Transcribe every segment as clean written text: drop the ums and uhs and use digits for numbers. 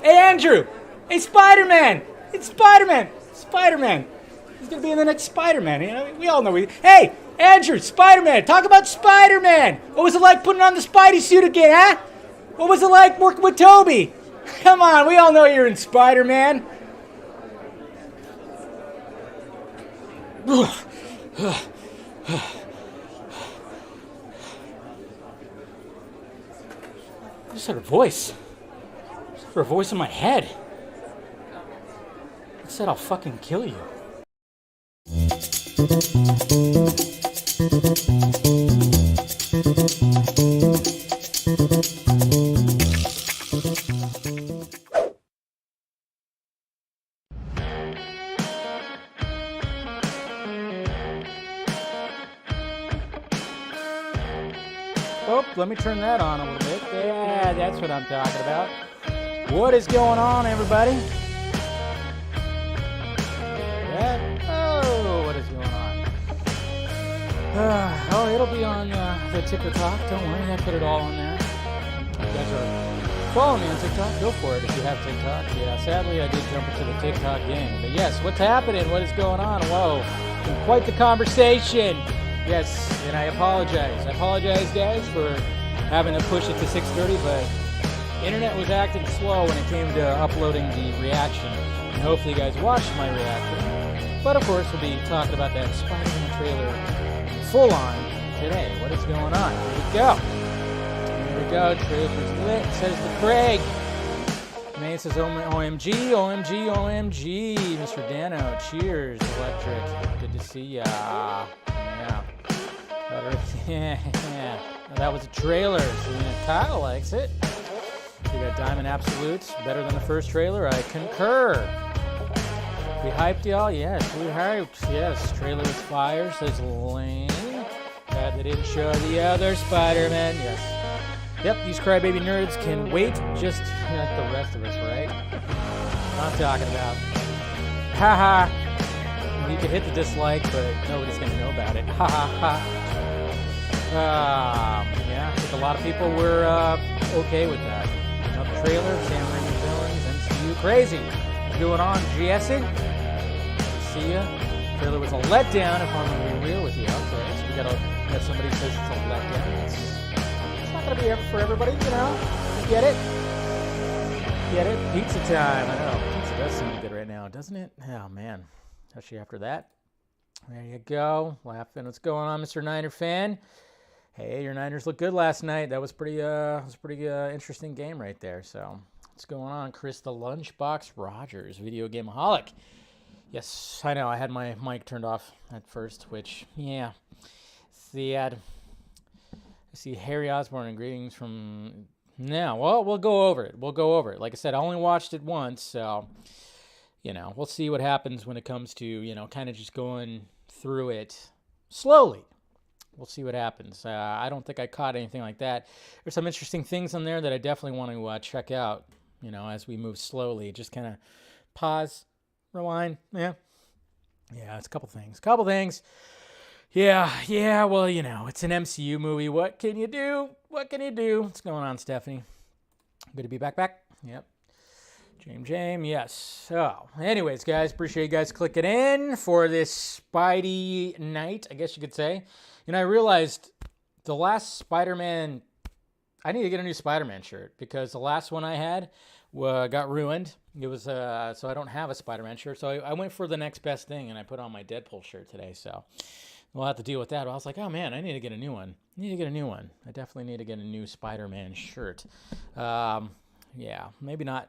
Hey, Andrew! Hey, Spider-Man! It's Spider-Man! Spider-Man! He's gonna be in the next Spider-Man, you know? We all know Hey! Andrew! Spider-Man! Talk about Spider-Man! What was it like putting on the Spidey suit again, huh? What was it like working with Toby? Come on, we all know you're in Spider-Man. I just heard a voice. I just heard a voice in my head. It said I'll fucking kill you. Oh, let me turn that on a little bit. Yeah, that's what I'm talking about. What is going on, everybody? Oh, what is going on? Oh, it'll be on the TikTok. Don't worry, I put it all on there. You guys are following me on TikTok. Go for it if you have TikTok. Yeah, sadly, I did jump into the TikTok game. But yes, what's happening? What is going on? Whoa, quite the conversation. Yes, and I apologize. I apologize, guys, for having to push it to 6:30, but internet was acting slow when it came to uploading the reaction. And hopefully you guys watched my reaction. But of course, we'll be talking about that Spider-Man trailer full on today. What is going on? Here we go. Here we go. Trailer's lit, says the Craig. Man says OMG, OMG, OMG. Mr. Dano, cheers, Electric. Good to see ya. Yeah. Yeah. Well, that was a trailer. So, yeah, Kyle likes it. We got Diamond Absolutes. Better than the first trailer. I concur. We hyped y'all? Yes, we hyped. Yes, trailer was fire, says Lane. Glad they didn't show the other Spider-Man. Yes. Yep, these crybaby nerds can wait just like the rest of us, right? I'm talking about. Haha. You can hit the dislike, but nobody's going to know about it. Ha ha ha. Yeah, I think a lot of people were okay with that. Another trailer, Sam Raimi villains, MCU crazy. What's going on, GSing? See ya. Trailer was a letdown, if I'm going to be real with you. Okay, so we got to have somebody says it's a letdown. It's not going to be for everybody, you know. Get it? Get it? Pizza time. I know. Pizza does sound good right now, doesn't it? Oh, man. Especially after that. There you go. Laughing. What's going on, Mr. Niner fan? Hey, your Niners looked good last night. That was pretty interesting game right there. So, what's going on, Chris the Lunchbox Rogers, video gameaholic? Yes, I know. I had my mic turned off at first, which, yeah. I see Harry Osborne and greetings from now. Well, we'll go over it. Like I said, I only watched it once, so, you know, we'll see what happens when it comes to, you know, kind of just going through it slowly. We'll see what happens. I don't think I caught anything like that. There's some interesting things on there that I definitely want to check out, you know, as we move slowly. Just kind of pause, rewind. Yeah, it's a couple things. Yeah, well, you know, it's an MCU movie. What can you do? What's going on, Stephanie? Good to be back. Yep. James, yes. So, anyways, guys, appreciate you guys clicking in for this Spidey night, I guess you could say. You know, I realized the last Spider-Man, I need to get a new Spider-Man shirt because the last one I had got ruined. It was, so I don't have a Spider-Man shirt. So I went for the next best thing and I put on my Deadpool shirt today. So we'll have to deal with that. But I was like, oh man, I need to get a new one. I definitely need to get a new Spider-Man shirt. Yeah, maybe not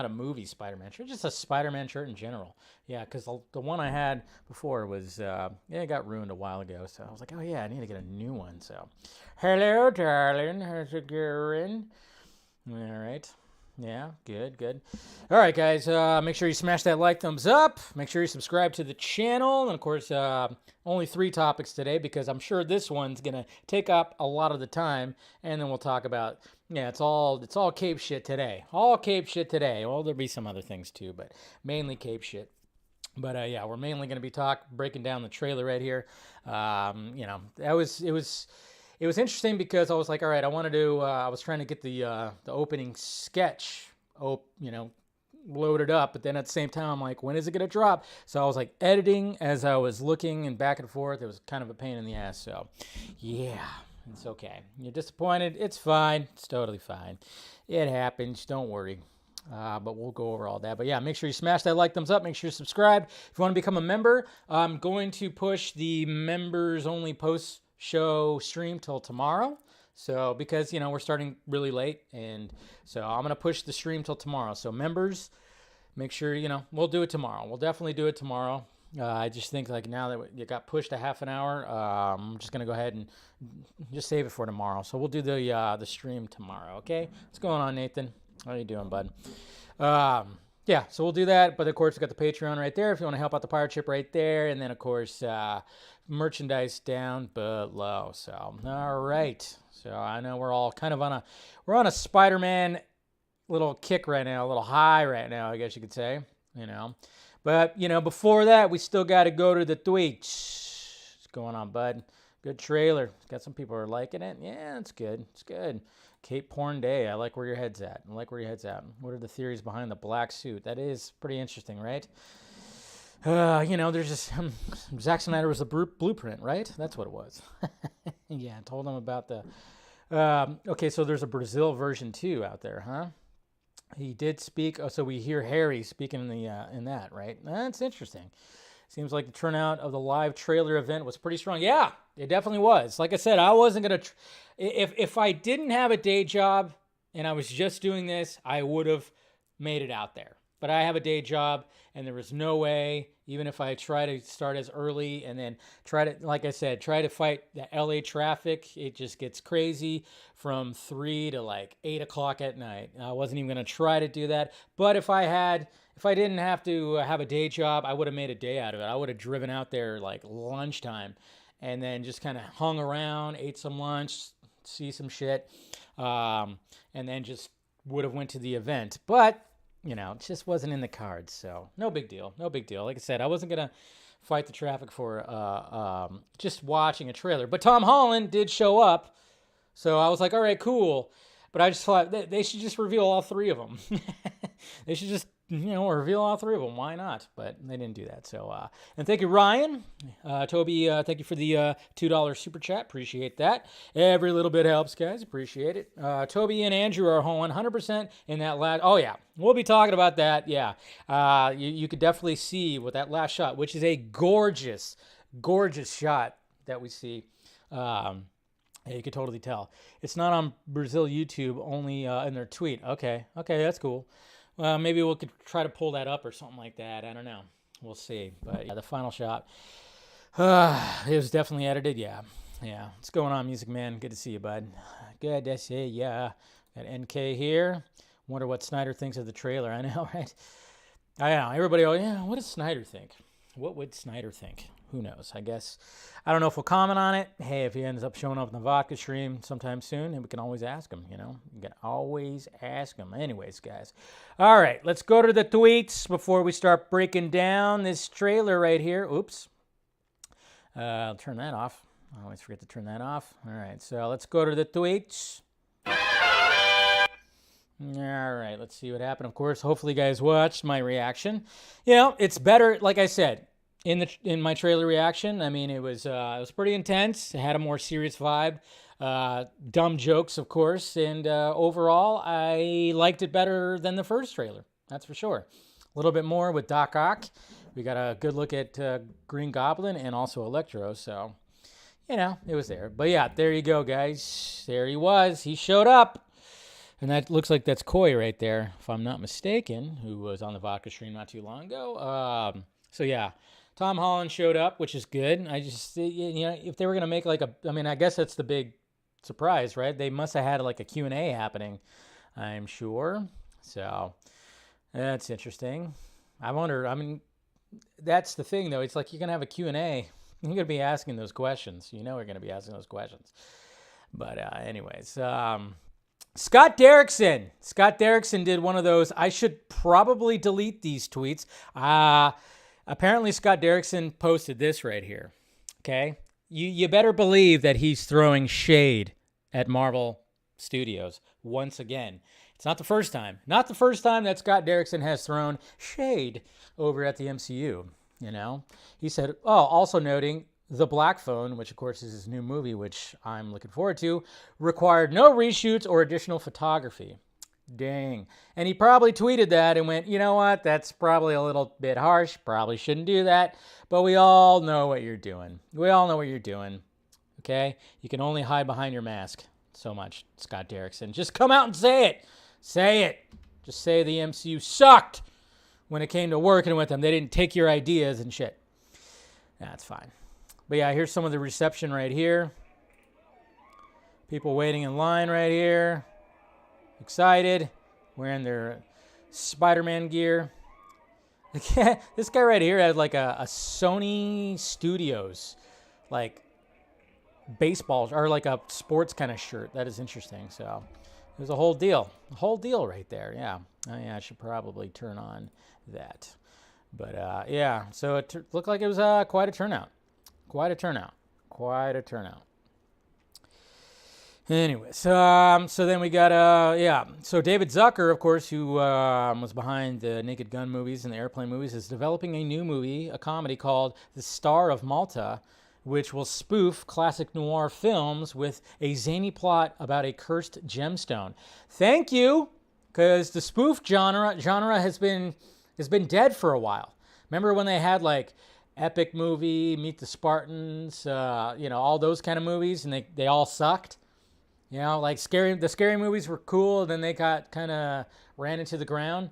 a movie Spider-Man shirt, just a Spider-Man shirt in general. Yeah, because the one I had before was, it got ruined a while ago. So I was like, oh yeah, I need to get a new one. So, hello, darling. How's it going? All right. Yeah, good. All right, guys, make sure you smash that like, thumbs up. Make sure you subscribe to the channel. And, of course, only 3 topics today because I'm sure this one's going to take up a lot of the time. And then we'll talk about, yeah, it's all Cape shit today. All Cape shit today. Well, there'll be some other things too, but mainly Cape shit. But, yeah, we're mainly going to be breaking down the trailer right here. You know, it was interesting because I was like, all right, I was trying to get the opening sketch loaded up. But then at the same time, I'm like, when is it going to drop? So I was like editing as I was looking and back and forth. It was kind of a pain in the ass. So yeah, it's okay. You're disappointed. It's fine. It's totally fine. It happens. Don't worry. But we'll go over all that. But yeah, make sure you smash that like, thumbs up. Make sure you subscribe. If you want to become a member, I'm going to push the members only post show stream till tomorrow. So because, we're starting really late, and so I'm going to push the stream till tomorrow. So members, make sure, we'll do it tomorrow. We'll definitely do it tomorrow. I just think like now that you got pushed a half an hour, I'm just going to go ahead and just save it for tomorrow. So we'll do the stream tomorrow. Okay. What's going on, Nathan? How you doing, bud? Yeah, so we'll do that. But of course, we got the Patreon right there if you want to help out the pirate ship right there. And then of course, merchandise down below. So, all right. So I know we're all kind of we're on a Spider-Man little kick right now, a little high right now, I guess you could say, But, before that, we still got to go to the tweets. What's going on, bud? Good trailer. Got some people are liking it. Yeah, it's good. It's good. Cape Porn Day. I like where your head's at. What are the theories behind the black suit? That is pretty interesting, right? There's just Zack Snyder was the blueprint, right? That's what it was. Yeah, I told him about the. Okay, so there's a Brazil version too out there, huh? He did speak. Oh, so we hear Harry speaking in that, right? That's interesting. Seems like the turnout of the live trailer event was pretty strong. Yeah, it definitely was. Like I said, I wasn't gonna. If I didn't have a day job and I was just doing this, I would have made it out there. But I have a day job, and there was no way, even if I try to start as early and then try to fight the LA traffic, it just gets crazy from 3 to like 8 o'clock at night. I wasn't even going to try to do that. But if I didn't have to have a day job, I would have made a day out of it. I would have driven out there like lunchtime and then just kind of hung around, ate some lunch, see some shit, and then just would have went to the event. But it just wasn't in the cards, so no big deal. Like I said, I wasn't going to fight the traffic for just watching a trailer. But Tom Holland did show up, so I was like, all right, cool. But I just thought they should just reveal all three of them. They should just, reveal all three of them. Why not? But they didn't do that. So, and thank you, Ryan. Toby, thank you for the $2 super chat. Appreciate that. Every little bit helps, guys. Appreciate it. Toby and Andrew are 100% in that last. Oh, yeah. We'll be talking about that. Yeah. You could definitely see with that last shot, which is a gorgeous, gorgeous shot that we see. Yeah, you could totally tell. It's not on Brazil YouTube, only in their tweet. Okay, that's cool. Maybe we could try to pull that up or something like that. I don't know. We'll see. But yeah, the final shot. It was definitely edited. Yeah. What's going on, Music Man? Good to see you, bud. Good to see ya. Got NK here. Wonder what Snyder thinks of the trailer. I know, right? I know. Everybody, what does Snyder think? What would Snyder think? Who knows? I guess. I don't know if we'll comment on it. Hey, if he ends up showing up in the vodka stream sometime soon, and we can always ask him, You can always ask him. Anyways, guys. All right, let's go to the tweets before we start breaking down this trailer right here. Oops. I'll turn that off. I always forget to turn that off. All right, so let's go to the tweets. All right, let's see what happened. Of course, hopefully you guys watched my reaction. It's better, like I said, in my trailer reaction. I mean, it was pretty intense. It had a more serious vibe. Dumb jokes, of course, and overall, I liked it better than the first trailer. That's for sure. A little bit more with Doc Ock. We got a good look at Green Goblin and also Electro, so it was there. But yeah, there you go, guys. There he was. He showed up. And that looks like that's Koi right there, if I'm not mistaken, who was on the vodka stream not too long ago. So yeah, Tom Holland showed up, which is good. I just, if they were going to make I guess that's the big surprise, right? They must have had like a Q&A happening, I'm sure. So that's interesting. I wonder, that's the thing though. It's like you're going to have a Q&A. You're going to be asking those questions. We're going to be asking those questions. But anyways, Scott Derrickson. Scott Derrickson did one of those. I should probably delete these tweets. Apparently, Scott Derrickson posted this right here. Okay? You better believe that he's throwing shade at Marvel Studios once again. It's not the first time. Not the first time that Scott Derrickson has thrown shade over at the MCU, you know. He said, also noting The Black Phone, which of course is his new movie, which I'm looking forward to, required no reshoots or additional photography. Dang. And he probably tweeted that and went, you know what, that's probably a little bit harsh. Probably shouldn't do that. But we all know what you're doing. We all know what you're doing. Okay? You can only hide behind your mask so much, Scott Derrickson. Just come out and say it. Say it. Just say the MCU sucked when it came to working with them. They didn't take your ideas and shit. That's fine. But yeah, here's some of the reception right here. People waiting in line right here. Excited. Wearing their Spider-Man gear. This guy right here had like a Sony Studios, like baseball or like a sports kind of shirt. That is interesting. So it was a whole deal. A whole deal right there. Yeah. Oh, yeah, I should probably turn on that. But yeah, so it looked like it was quite a turnout. Quite a turnout. Quite a turnout. Anyways, so then we got, so David Zucker, of course, who was behind the Naked Gun movies and the Airplane movies, is developing a new movie, a comedy called The Star of Malta, which will spoof classic noir films with a zany plot about a cursed gemstone. Thank you, because the spoof genre has been dead for a while. Remember when they had like Epic Movie, Meet the Spartans, all those kind of movies, and they all sucked? You know, like the scary movies were cool, and then they got kind of ran into the ground.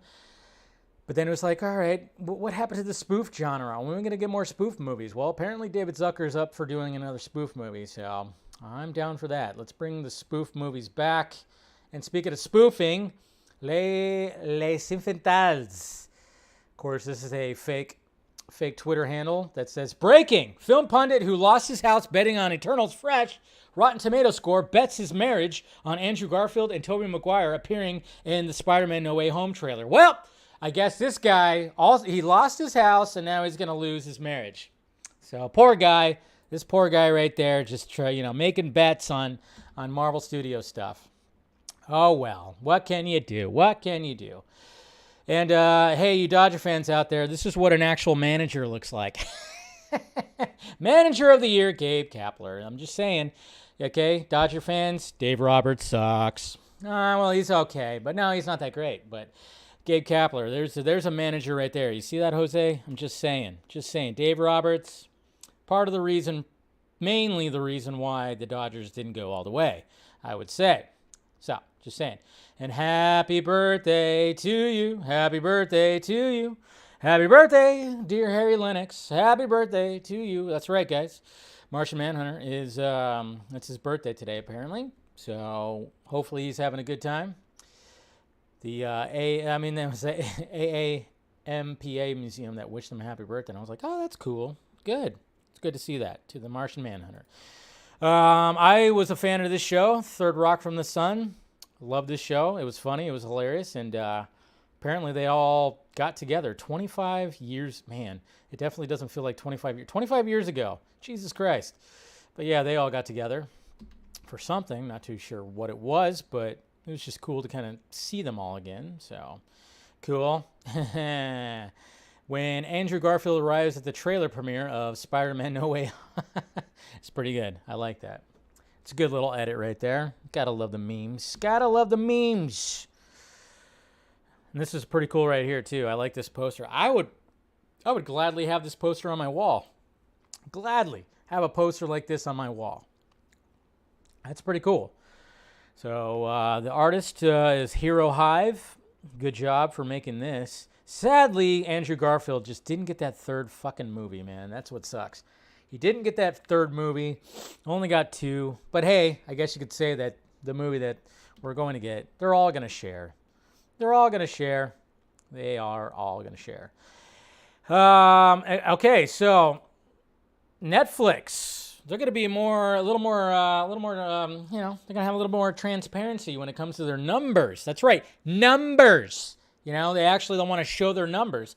But then it was like, all right, what happened to the spoof genre? When are we going to get more spoof movies? Well, apparently David Zucker's up for doing another spoof movie, so I'm down for that. Let's bring the spoof movies back. And speaking of spoofing, Les Infantils. Of course, this is a fake Twitter handle that says, breaking! Film pundit who lost his house betting on Eternals fresh Rotten Tomato score bets his marriage on Andrew Garfield and Tobey Maguire appearing in the Spider-Man No Way Home trailer. Well, I guess this guy, he lost his house and now he's going to lose his marriage. So poor guy, this poor guy right there, just making bets on Marvel Studio stuff. Oh well, what can you do? What can you do? And hey, you Dodger fans out there, this is what an actual manager looks like. Manager of the year, Gabe Kapler. I'm just saying. Okay, Dodger fans, Dave Roberts sucks. Well, he's okay, but no, he's not that great. But Gabe Kapler, there's a manager right there. You see that, Jose? I'm just saying. Dave Roberts, part of the reason, mainly the reason why the Dodgers didn't go all the way, I would say. So, just saying. And happy birthday to you. Happy birthday to you. Happy birthday, dear Harry Lennox. Happy birthday to you. That's right, guys. Martian Manhunter is, it's his birthday today, apparently. So hopefully he's having a good time. The there was a AAMPA museum that wished him a happy birthday. And I was like, oh, that's cool. Good. It's good to see that, to the Martian Manhunter. I was a fan of this show, Third Rock from the Sun. Loved this show. It was funny. It was hilarious. And apparently they all got together 25 years. Man, it definitely doesn't feel like 25 years. 25 years ago. Jesus Christ. But yeah, they all got together for something. Not too sure what it was, but it was just cool to kind of see them all again. So, cool. When Andrew Garfield arrives at the trailer premiere of Spider-Man No Way Home, it's pretty good. I like that. It's a good little edit right there. Gotta love the memes. Gotta love the memes. And this is pretty cool right here, too. I like this poster. I would gladly have this poster on my wall. Gladly have a poster like this on my wall. That's pretty cool. So the artist is Hero Hive. Good job for making this. Sadly, Andrew Garfield just didn't get that third fucking movie, man. That's what sucks. He didn't get that third movie. Only got 2. But hey, I guess you could say that the movie that we're going to get, they're all going to share. They're all going to share. They are all going to share. Okay, so Netflix. They're going to be a little more, they're going to have a little more transparency when it comes to their numbers. That's right, numbers. They actually don't want to show their numbers.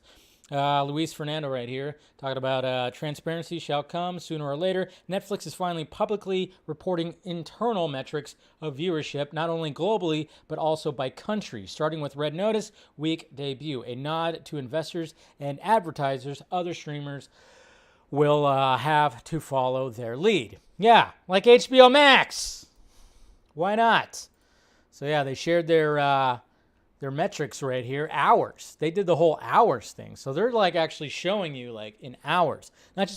Luis Fernando right here talking about transparency shall come sooner or later. Netflix is finally publicly reporting internal metrics of viewership, not only globally, but also by country, starting with Red Notice week debut. A nod to investors and advertisers. Other streamers will have to follow their lead. Yeah, like HBO Max. Why not? So yeah, they shared their metrics right here, hours. They did the whole hours thing. So they're like actually showing you like in hours. Not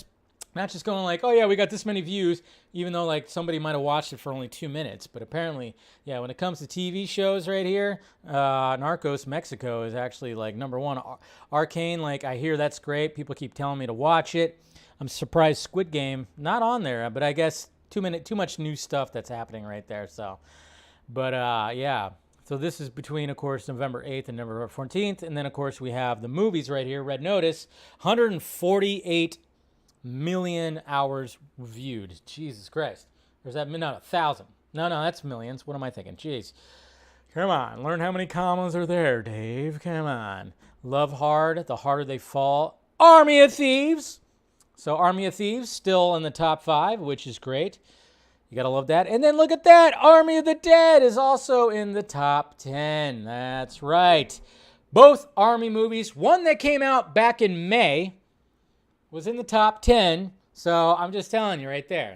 just going like, oh yeah, we got this many views, even though like somebody might have watched it for only 2 minutes. But apparently, yeah, when it comes to TV shows right here, Narcos Mexico is actually like #1. Arcane, like I hear that's great. People keep telling me to watch it. I'm surprised Squid Game not on there, but I guess too much new stuff that's happening right there. So, but yeah. So this is between, of course, November 8th and November 14th. And then, of course, we have the movies right here. Red Notice, 148 million hours viewed. Jesus Christ. Or is that, no, 1,000. No, that's millions. What am I thinking? Jeez. Come on. Learn how many commas are there, Dave. Come on. Love Hard, The Harder They Fall. Army of Thieves. So Army of Thieves still in the top 5, which is great. You gotta love that. And then look at that. Army of the Dead is also in the top 10. That's right. Both Army movies. One that came out back in May was in the top 10. So I'm just telling you right there.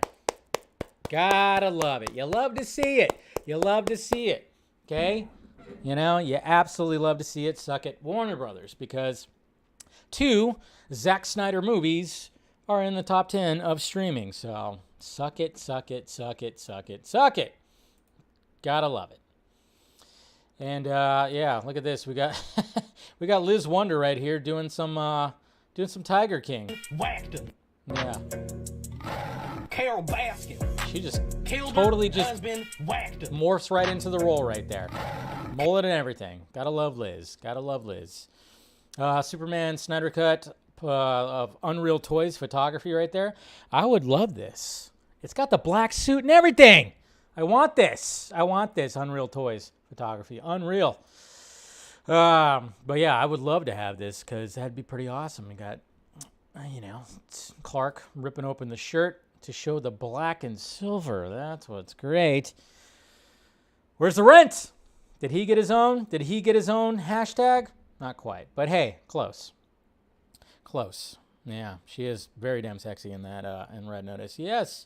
Gotta love it. You love to see it. You love to see it. Okay? You know, you absolutely love to see it. Suck it, Warner Brothers. Because 2 Zack Snyder movies are in the top 10 of streaming. So suck it, suck it, suck it, suck it, suck it. Gotta love it. And yeah, look at this. We got we got Liz Wonder right here doing some Tiger King. Whacked him. Yeah. Carol Baskin. She just Killed totally her just husband, whacked him. morphs right into the role right there. Mullet and everything. Gotta love Liz. Gotta love Liz. Superman Snyder Cut of Unreal Toys photography right there. I would love this. It's got the black suit and everything. I want this. I want this Unreal Toys photography. Unreal. But yeah, I would love to have this because that'd be pretty awesome. You got, you know, Clark ripping open the shirt to show the black and silver. That's what's great. Where's the rent? Did he get his own? Did he get his own hashtag? Not quite. But hey, close. Close. Yeah, she is very damn sexy in that in Red Notice. Yes.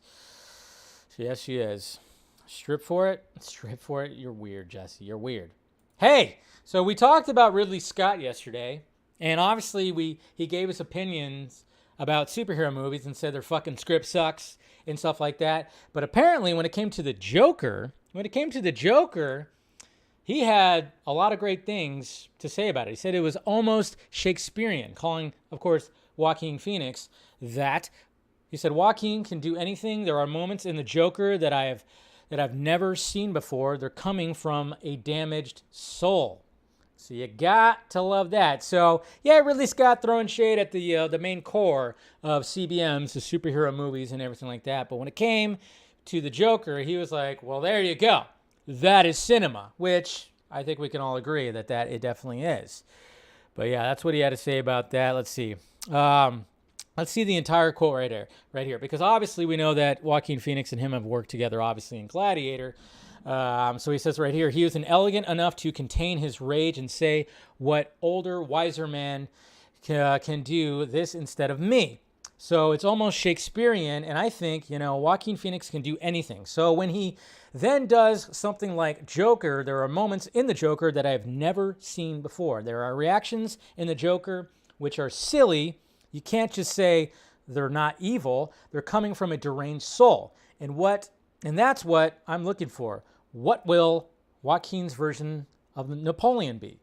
Yes, she is. Strip for it. Strip for it. You're weird, Jesse. You're weird. Hey, so we talked about Ridley Scott yesterday, and obviously he gave us opinions about superhero movies and said their fucking script sucks and stuff like that. But apparently when it came to the Joker, he had a lot of great things to say about it. He said it was almost Shakespearean, calling, of course, Joaquin Phoenix that. He said, Joaquin can do anything. There are moments in the Joker that I've never seen before. They're coming from a damaged soul. So you got to love that. So yeah, Ridley Scott throwing shade at the main core of CBMs, the superhero movies and everything like that. But when it came to the Joker, he was like, well, there you go. That is cinema, which I think we can all agree that it definitely is. But yeah, that's what he had to say about that. Let's see. Let's see the entire quote right here, because obviously we know that Joaquin Phoenix and him have worked together, obviously, in Gladiator. So he says right here, he was elegant enough to contain his rage and say what older, wiser man can do this instead of me. So it's almost Shakespearean, and I think, Joaquin Phoenix can do anything. So when he then does something like Joker, there are moments in the Joker that I've never seen before. There are reactions in the Joker which are silly. You can't just say they're not evil. They're coming from a deranged soul. And that's what I'm looking for. What will Joaquin's version of Napoleon be?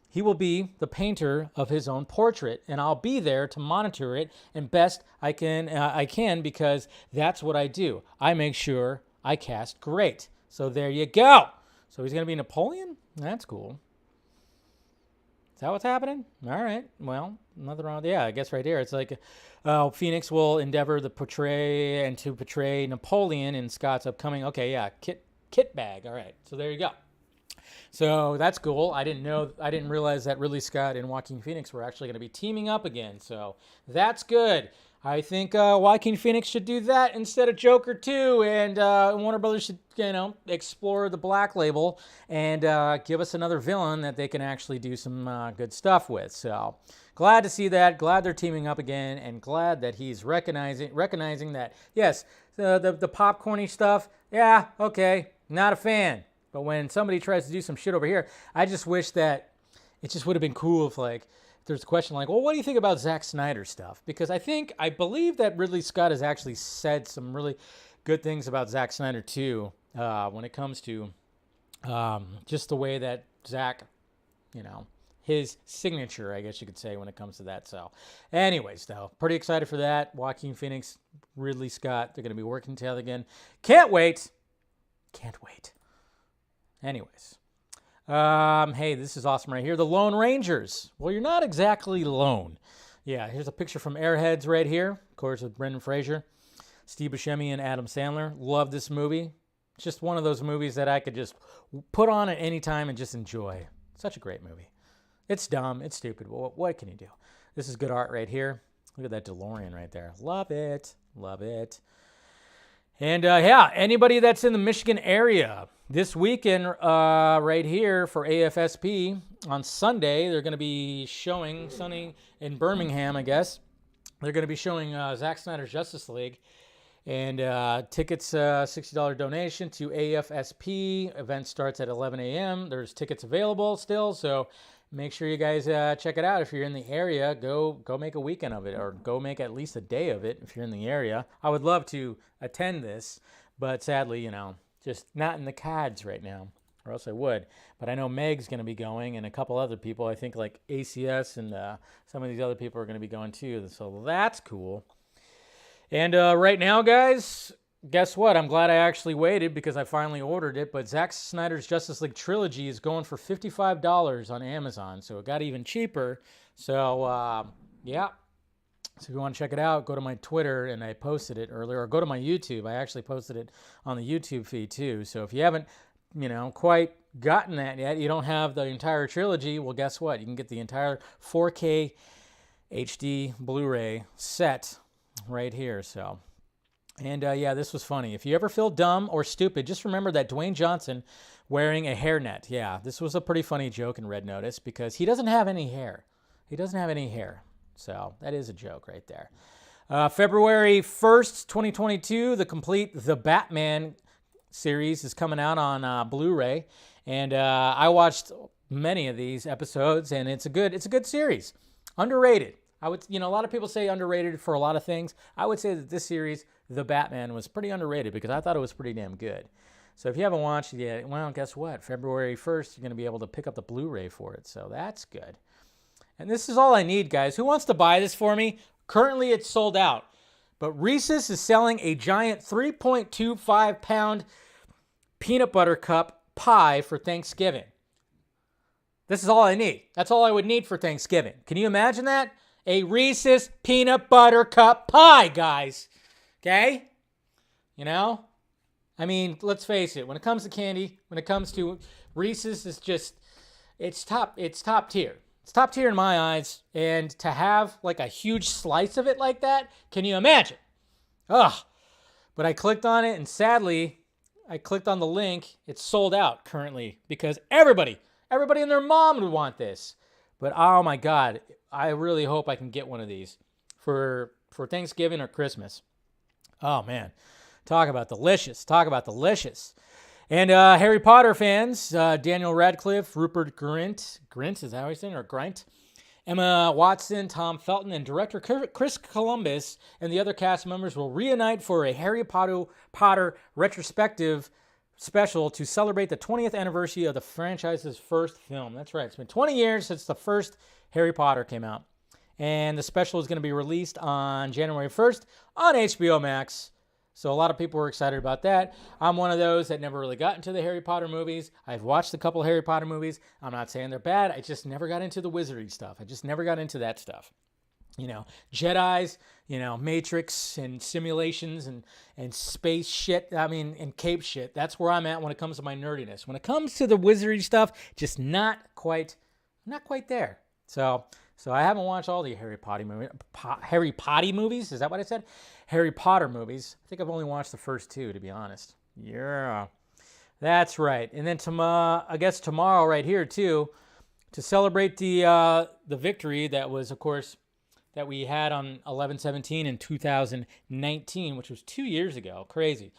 He will be the painter of his own portrait, and I'll be there to monitor it and best I can because that's what I do. I make sure I cast great. So there you go. So he's going to be Napoleon? That's cool. Is that what's happening? All right. Well, nothing wrong with yeah, I guess right here. It's like Phoenix will endeavor to portray Napoleon in Scott's upcoming, okay, yeah, kit bag. All right. So there you go. So that's cool. I didn't realize that Ridley Scott and Joaquin Phoenix were actually going to be teaming up again. So that's good. I think Joaquin Phoenix should do that instead of Joker 2, and Warner Brothers should, explore the Black Label and give us another villain that they can actually do some good stuff with. So glad to see that. Glad they're teaming up again, and glad that he's recognizing that, yes, the popcorny stuff, yeah, okay, not a fan. But when somebody tries to do some shit over here, I just wish that it just would have been cool if, like, there's a question like, well, what do you think about Zack Snyder stuff? Because I believe that Ridley Scott has actually said some really good things about Zack Snyder too, when it comes to just the way that Zack, his signature, I guess you could say, when it comes to that. So anyways, though, pretty excited for that. Joaquin Phoenix, Ridley Scott, they're going to be working together again. Can't wait. Anyways. Hey, this is awesome right here. The Lone Rangers. Well, you're not exactly lone. Yeah, here's a picture from Airheads right here. Of course, with Brendan Fraser, Steve Buscemi, and Adam Sandler. Love this movie. It's just one of those movies that I could just put on at any time and just enjoy. Such a great movie. It's dumb. It's stupid. But what can you do? This is good art right here. Look at that DeLorean right there. Love it. Love it. And yeah, anybody that's in the Michigan area this weekend right here for AFSP on Sunday, they're going to be showing, Sunny in Birmingham, I guess. They're going to be showing Zack Snyder's Justice League. And tickets, $60 donation to AFSP. Event starts at 11 a.m. There's tickets available still, so make sure you guys check it out. If you're in the area, go make a weekend of it, or go make at least a day of it if you're in the area. I would love to attend this, but sadly, just not in the cards right now, or else I would. But I know Meg's going to be going, and a couple other people. I think like ACS and some of these other people are going to be going too, so that's cool. And right now, guys, guess what? I'm glad I actually waited because I finally ordered it. But Zack Snyder's Justice League Trilogy is going for $55 on Amazon. So it got even cheaper. So, yeah. So if you want to check it out, go to my Twitter, and I posted it earlier. Or go to my YouTube. I actually posted it on the YouTube feed, too. So if you haven't, quite gotten that yet, you don't have the entire trilogy, well, guess what? You can get the entire 4K HD Blu-ray set right here. So, and yeah, this was funny. If you ever feel dumb or stupid, just remember that Dwayne Johnson wearing a hairnet. Yeah, this was a pretty funny joke in Red Notice because he doesn't have any hair. So that is a joke right there. February 1st, 2022, the complete The Batman series is coming out on Blu-ray, and I watched many of these episodes, and it's a good series. Underrated. I would, a lot of people say underrated for a lot of things. I would say that this series, The Batman, was pretty underrated because I thought it was pretty damn good. So if you haven't watched it yet, well, guess what? February 1st, you're going to be able to pick up the Blu-ray for it. So that's good. And this is all I need, guys. Who wants to buy this for me? Currently, it's sold out. But Reese's is selling a giant 3.25-pound peanut butter cup pie for Thanksgiving. This is all I need. That's all I would need for Thanksgiving. Can you imagine that? A Reese's peanut butter cup pie, guys. Okay? I mean, let's face it. When it comes to candy, when it comes to Reese's, it's top tier. It's top tier in my eyes. And to have like a huge slice of it like that, can you imagine? Ugh. But I clicked on it, and sadly, I clicked on the link. It's sold out currently because everybody and their mom would want this. But oh my God, I really hope I can get one of these for Thanksgiving or Christmas. Oh man, talk about delicious. And Harry Potter fans, Daniel Radcliffe, Rupert Grint, is that how he's saying, or Grint? Emma Watson, Tom Felton, and director Chris Columbus and the other cast members will reunite for a Harry Potter retrospective special to celebrate the 20th anniversary of the franchise's first film. That's right. It's been 20 years since the first Harry Potter came out. And the special is going to be released on January 1st on HBO Max. So a lot of people were excited about that. I'm one of those that never really got into the Harry Potter movies. I've watched a couple Harry Potter movies. I'm not saying they're bad. I just never got into the wizardry stuff. I just never got into that stuff. Jedis, you know, Matrix and simulations and space shit. I mean, and cape shit. That's where I'm at when it comes to my nerdiness. When it comes to the wizardry stuff, just not quite there. So I haven't watched all the Harry Potter movies. Is that what I said? Harry Potter movies. I think I've only watched the first 2, to be honest. Yeah, that's right. And then I guess tomorrow, right here too, to celebrate the victory that was, of course, that we had on 11/17 in 2019, which was 2 years ago. Crazy.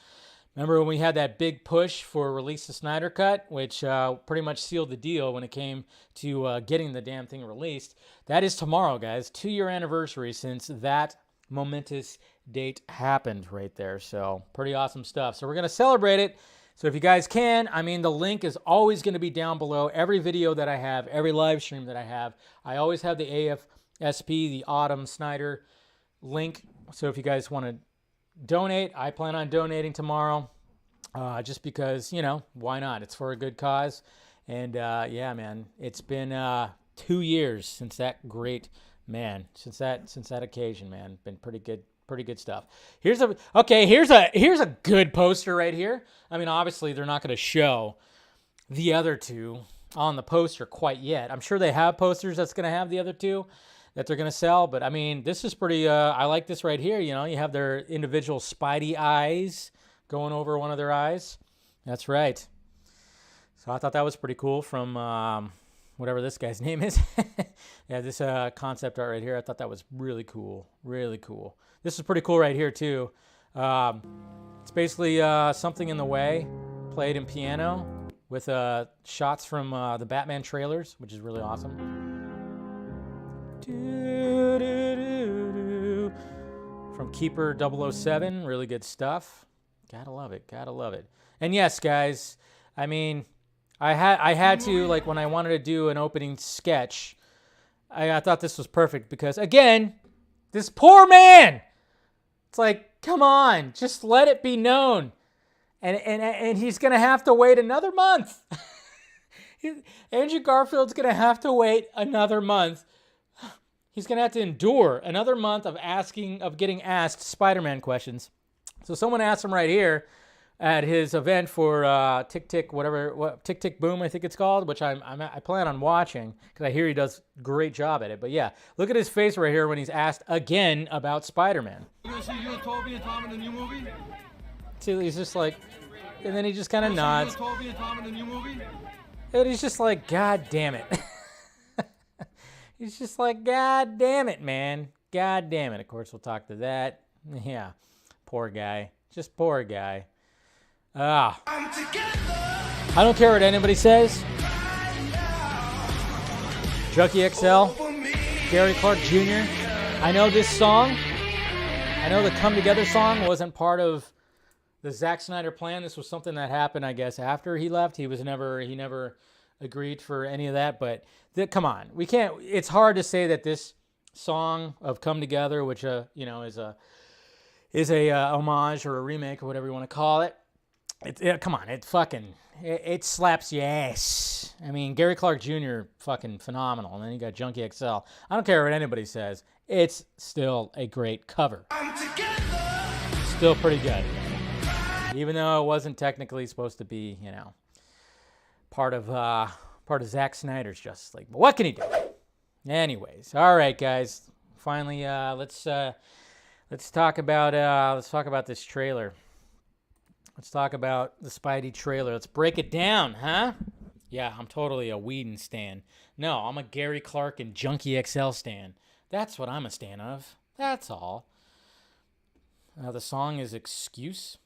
Remember when we had that big push for release the Snyder Cut, which pretty much sealed the deal when it came to getting the damn thing released? That is tomorrow, guys. 2-year anniversary since that momentous date happened right there. So pretty awesome stuff. So we're going to celebrate it. So if you guys can, I mean, the link is always going to be down below. Every video that I have, every live stream that I have, I always have the AFSP, the Autumn Snyder link. So if you guys want to donate, I plan on donating tomorrow, just because, you know, why not? It's for a good cause. And yeah, man, it's been 2 years since that great man, since that occasion, man. Been pretty good stuff. Here's a good poster right here. I mean, obviously they're not going to show the other 2 on the poster quite yet. I'm sure they have posters that's going to have the other 2 that they're going to sell. But I mean, this is pretty, I like this right here. You know, you have their individual Spidey eyes going over one of their eyes. That's right. So I thought that was pretty cool from whatever this guy's name is. Yeah, this concept art right here, I thought that was really cool. Really cool. This is pretty cool right here too. It's basically Something in the Way played in piano with shots from the Batman trailers, which is really awesome. From Keeper 007, really good stuff. Gotta love it, gotta love it. And yes, guys, I mean, I had to, like, when I wanted to do an opening sketch, I thought this was perfect because, again, this poor man, it's like, come on, just let it be known. And he's gonna have to wait another month. Andrew Garfield's gonna have to wait another month. He's going to have to endure another month of getting asked Spider-Man questions. So someone asked him right here at his event for Tick Tick Boom, I think it's called, which I plan on watching because I hear he does a great job at it. But yeah, look at his face right here when he's asked again about Spider-Man. You gonna see you and Toby and Tom in the new movie? See, he's just like, and then he just kind of nods. You and Toby and Tom in the new movie? And he's just like, God damn it. He's just like, God damn it, man. God damn it. Of course, we'll talk to that. Yeah. Poor guy. Just poor guy. I don't care what anybody says. Junkee XL. Gary Clark Jr. I know this song. I know the Come Together song wasn't part of the Zack Snyder plan. This was something that happened, I guess, after he left. He never agreed for any of that, but come on, we can't. It's hard to say that this song of Come Together, which you know, is a homage or a remake or whatever you want to call it. Come on, it slaps your ass. I mean, Gary Clark Jr. fucking phenomenal, and then you got Junkee XL. I don't care what anybody says. It's still a great cover. Still pretty good, even though it wasn't technically supposed to be, you know, part of Zack Snyder's Justice League. But what can he do? Anyways, all right, guys. Finally, let's talk about this trailer. Let's talk about the Spidey trailer. Let's break it down, huh? Yeah, I'm totally a Whedon stan. No, I'm a Gary Clark and Junkee XL stan. That's what I'm a stan of. That's all. The song is Excused.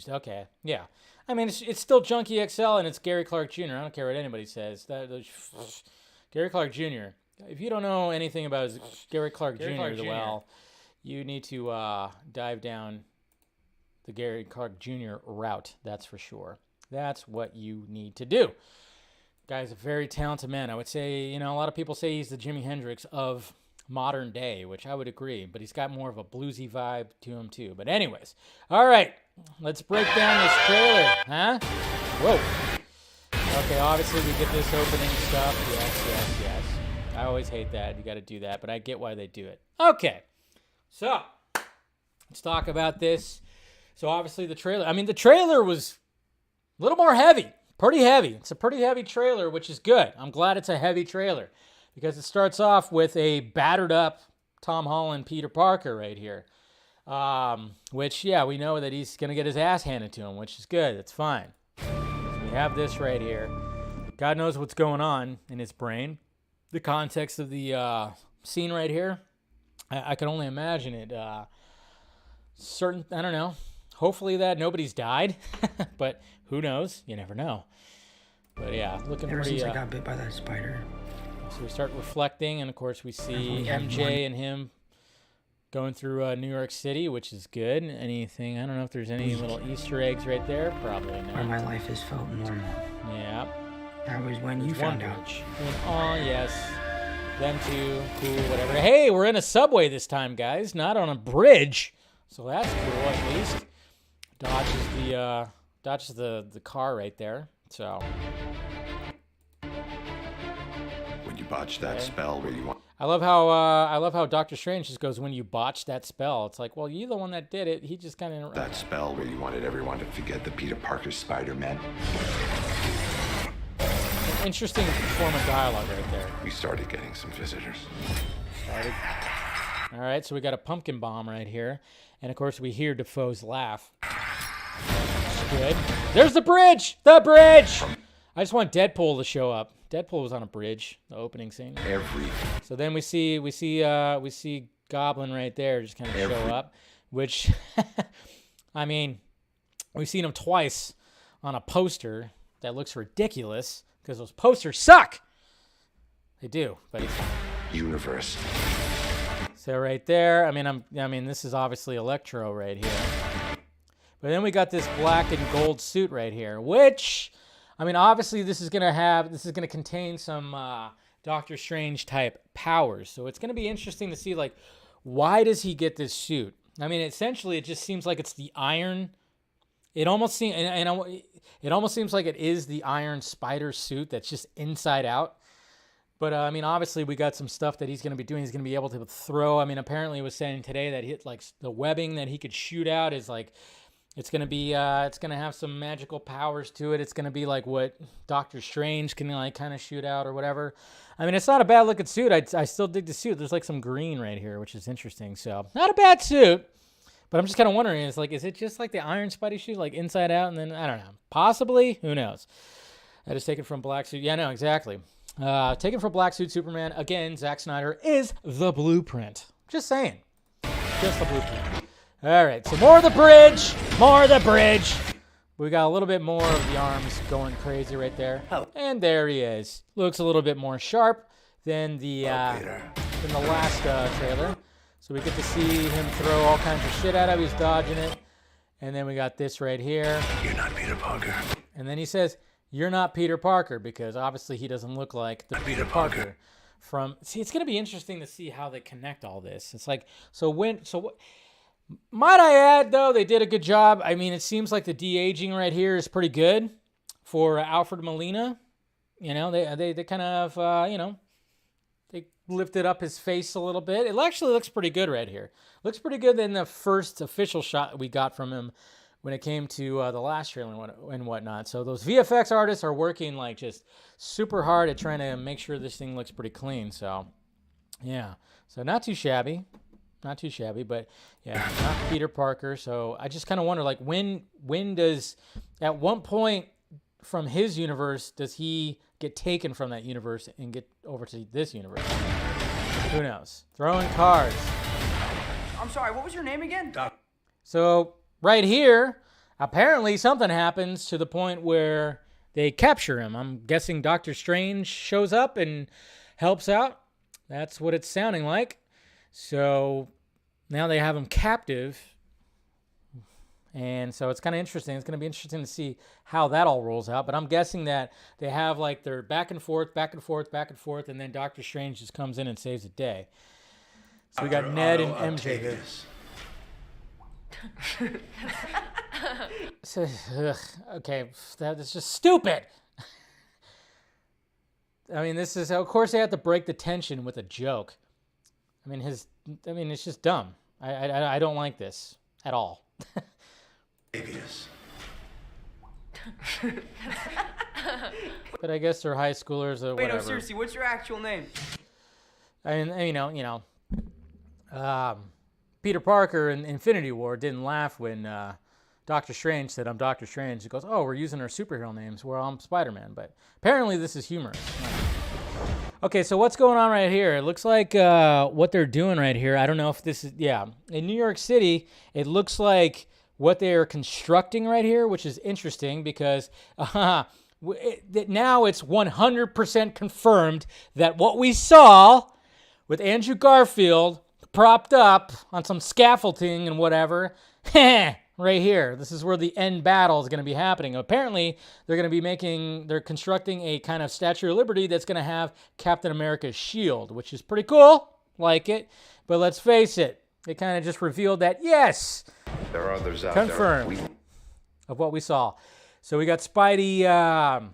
Okay, yeah. I mean, it's still Junkee XL and it's Gary Clark Jr. I don't care what anybody says. Gary Clark Jr. If you don't know anything about Gary Clark Jr., well, you need to dive down the Gary Clark Jr. route. That's for sure. That's what you need to do. Guy's a very talented man. I would say, you know, a lot of people say he's the Jimi Hendrix of modern day, which I would agree, but he's got more of a bluesy vibe to him too. But anyways, all right, let's break down this trailer, huh? Whoa. Okay, obviously we get this opening stuff. Yes. I always hate that. You got to do that, but I get why they do it. Okay, So, let's talk about this. So, obviously, the trailer. I mean, the trailer was a little more heavy. Pretty heavy. It's a pretty heavy trailer, which is good. I'm glad it's a heavy trailer because it starts off with a battered up Tom Holland Peter Parker right here. Which, yeah, we know that he's going to get his ass handed to him, which is good. It's fine. So we have this right here. God knows what's going on in his brain. The context of the scene right here, I can only imagine it. I don't know. Hopefully that nobody's died, but who knows? You never know. But yeah, looking Ever pretty. since I got bit by that spider. So we start reflecting, and of course we see MJ and him going through New York City, which is good. Anything? I don't know if there's any little Easter eggs right there. Probably not. Where my life has felt normal. Yeah. That was when you found out. Oh yes. Them two, cool, whatever. Hey, we're in a subway this time, guys, not on a bridge. So that's cool, at least. Dodges the car right there. So. When you botch that spell where you want. I love how Doctor Strange just goes, when you botch that spell. It's like, well, you're the one that did it. He just kind of. That spell where you wanted everyone to forget the Peter Parker Spider-Man. Interesting form of dialogue right there. We started getting some visitors. All right, so we got a pumpkin bomb right here. And, of course, we hear Defoe's laugh. That's good. There's the bridge! The bridge! I just want Deadpool to show up. Deadpool was on a bridge, the opening scene. So then we see Goblin right there just kind of show up, which, I mean, we've seen him twice on a poster that looks ridiculous. Because those posters suck. They do, but he's fine. Universe. So right there, I mean, this is obviously Electro right here. But then we got this black and gold suit right here, which, I mean, obviously this is gonna contain some Doctor Strange type powers. So it's gonna be interesting to see, like, why does he get this suit? I mean, essentially, it just seems like it's the Iron. It almost seems, it almost seems like it is the Iron Spider suit that's just inside out. But I mean, obviously, we got some stuff that he's going to be doing. He's going to be able to throw. I mean, apparently, he was saying today that like the webbing that he could shoot out is like, it's going to be, it's going to have some magical powers to it. It's going to be like what Doctor Strange can like kind of shoot out or whatever. I mean, it's not a bad looking suit. I still dig the suit. There's like some green right here, which is interesting. So not a bad suit. But I'm just kind of wondering, is it just like the Iron Spidey suit, like inside out, and then, I don't know, possibly? Who knows? That is taken from Black Suit. Yeah, no, exactly. Taken from Black Suit Superman. Again, Zack Snyder is the blueprint. Just saying. Just the blueprint. All right, so more of the bridge. More of the bridge. We got a little bit more of the arms going crazy right there. Oh. And there he is. Looks a little bit more sharp than the last trailer. So we get to see him throw all kinds of shit at him. He's dodging it. And then we got this right here. You're not Peter Parker. And then he says, you're not Peter Parker, because obviously he doesn't look like the Peter Parker from. See, it's going to be interesting to see how they connect all this. It's like, might I add, though, they did a good job. I mean, it seems like the de-aging right here is pretty good for Alfred Molina. You know, they kind of, they lifted up his face a little bit. It actually looks pretty good right here. Looks pretty good than the first official shot we got from him when it came to the last trailer and whatnot. So those VFX artists are working like just super hard at trying to make sure this thing looks pretty clean. So, yeah. So not too shabby. Not too shabby, but yeah, not Peter Parker. So I just kind of wonder, like, when does, at one point from his universe, does he get taken from that universe and get over to this universe? Who knows? Throwing cars. I'm sorry, what was your name again? So right here, apparently something happens to the point where they capture him. I'm guessing Doctor Strange shows up and helps out. That's what it's sounding like. So now they have him captive. And so it's kind of interesting. It's going to be interesting to see how that all rolls out. But I'm guessing that they have like their back and forth, and then Doctor Strange just comes in and saves the day. So we got Ned and MJ here. So, okay, that's just stupid. I mean, of course they have to break the tension with a joke. I mean, it's just dumb. I don't like this at all. Avius. But I guess they're high schoolers or Wait, whatever. no, seriously, what's your actual name? I mean, Peter Parker in Infinity War didn't laugh when Doctor Strange said, "I'm Doctor Strange." He goes, "Oh, we're using our superhero names. Well, I'm Spider-Man." But apparently this is humorous. Okay, so what's going on right here? It looks like what they're doing right here. I don't know if this is, in New York City, it looks like what they are constructing right here, which is interesting because now it's 100% confirmed that what we saw with Andrew Garfield propped up on some scaffolding and whatever, right here. This is where the end battle is going to be happening. Apparently, they're going to be they're constructing a kind of Statue of Liberty that's going to have Captain America's shield, which is pretty cool. Like it. But let's face it, it kind of just revealed that, yes, There are others out confirmed there. of what we saw. So we got Spidey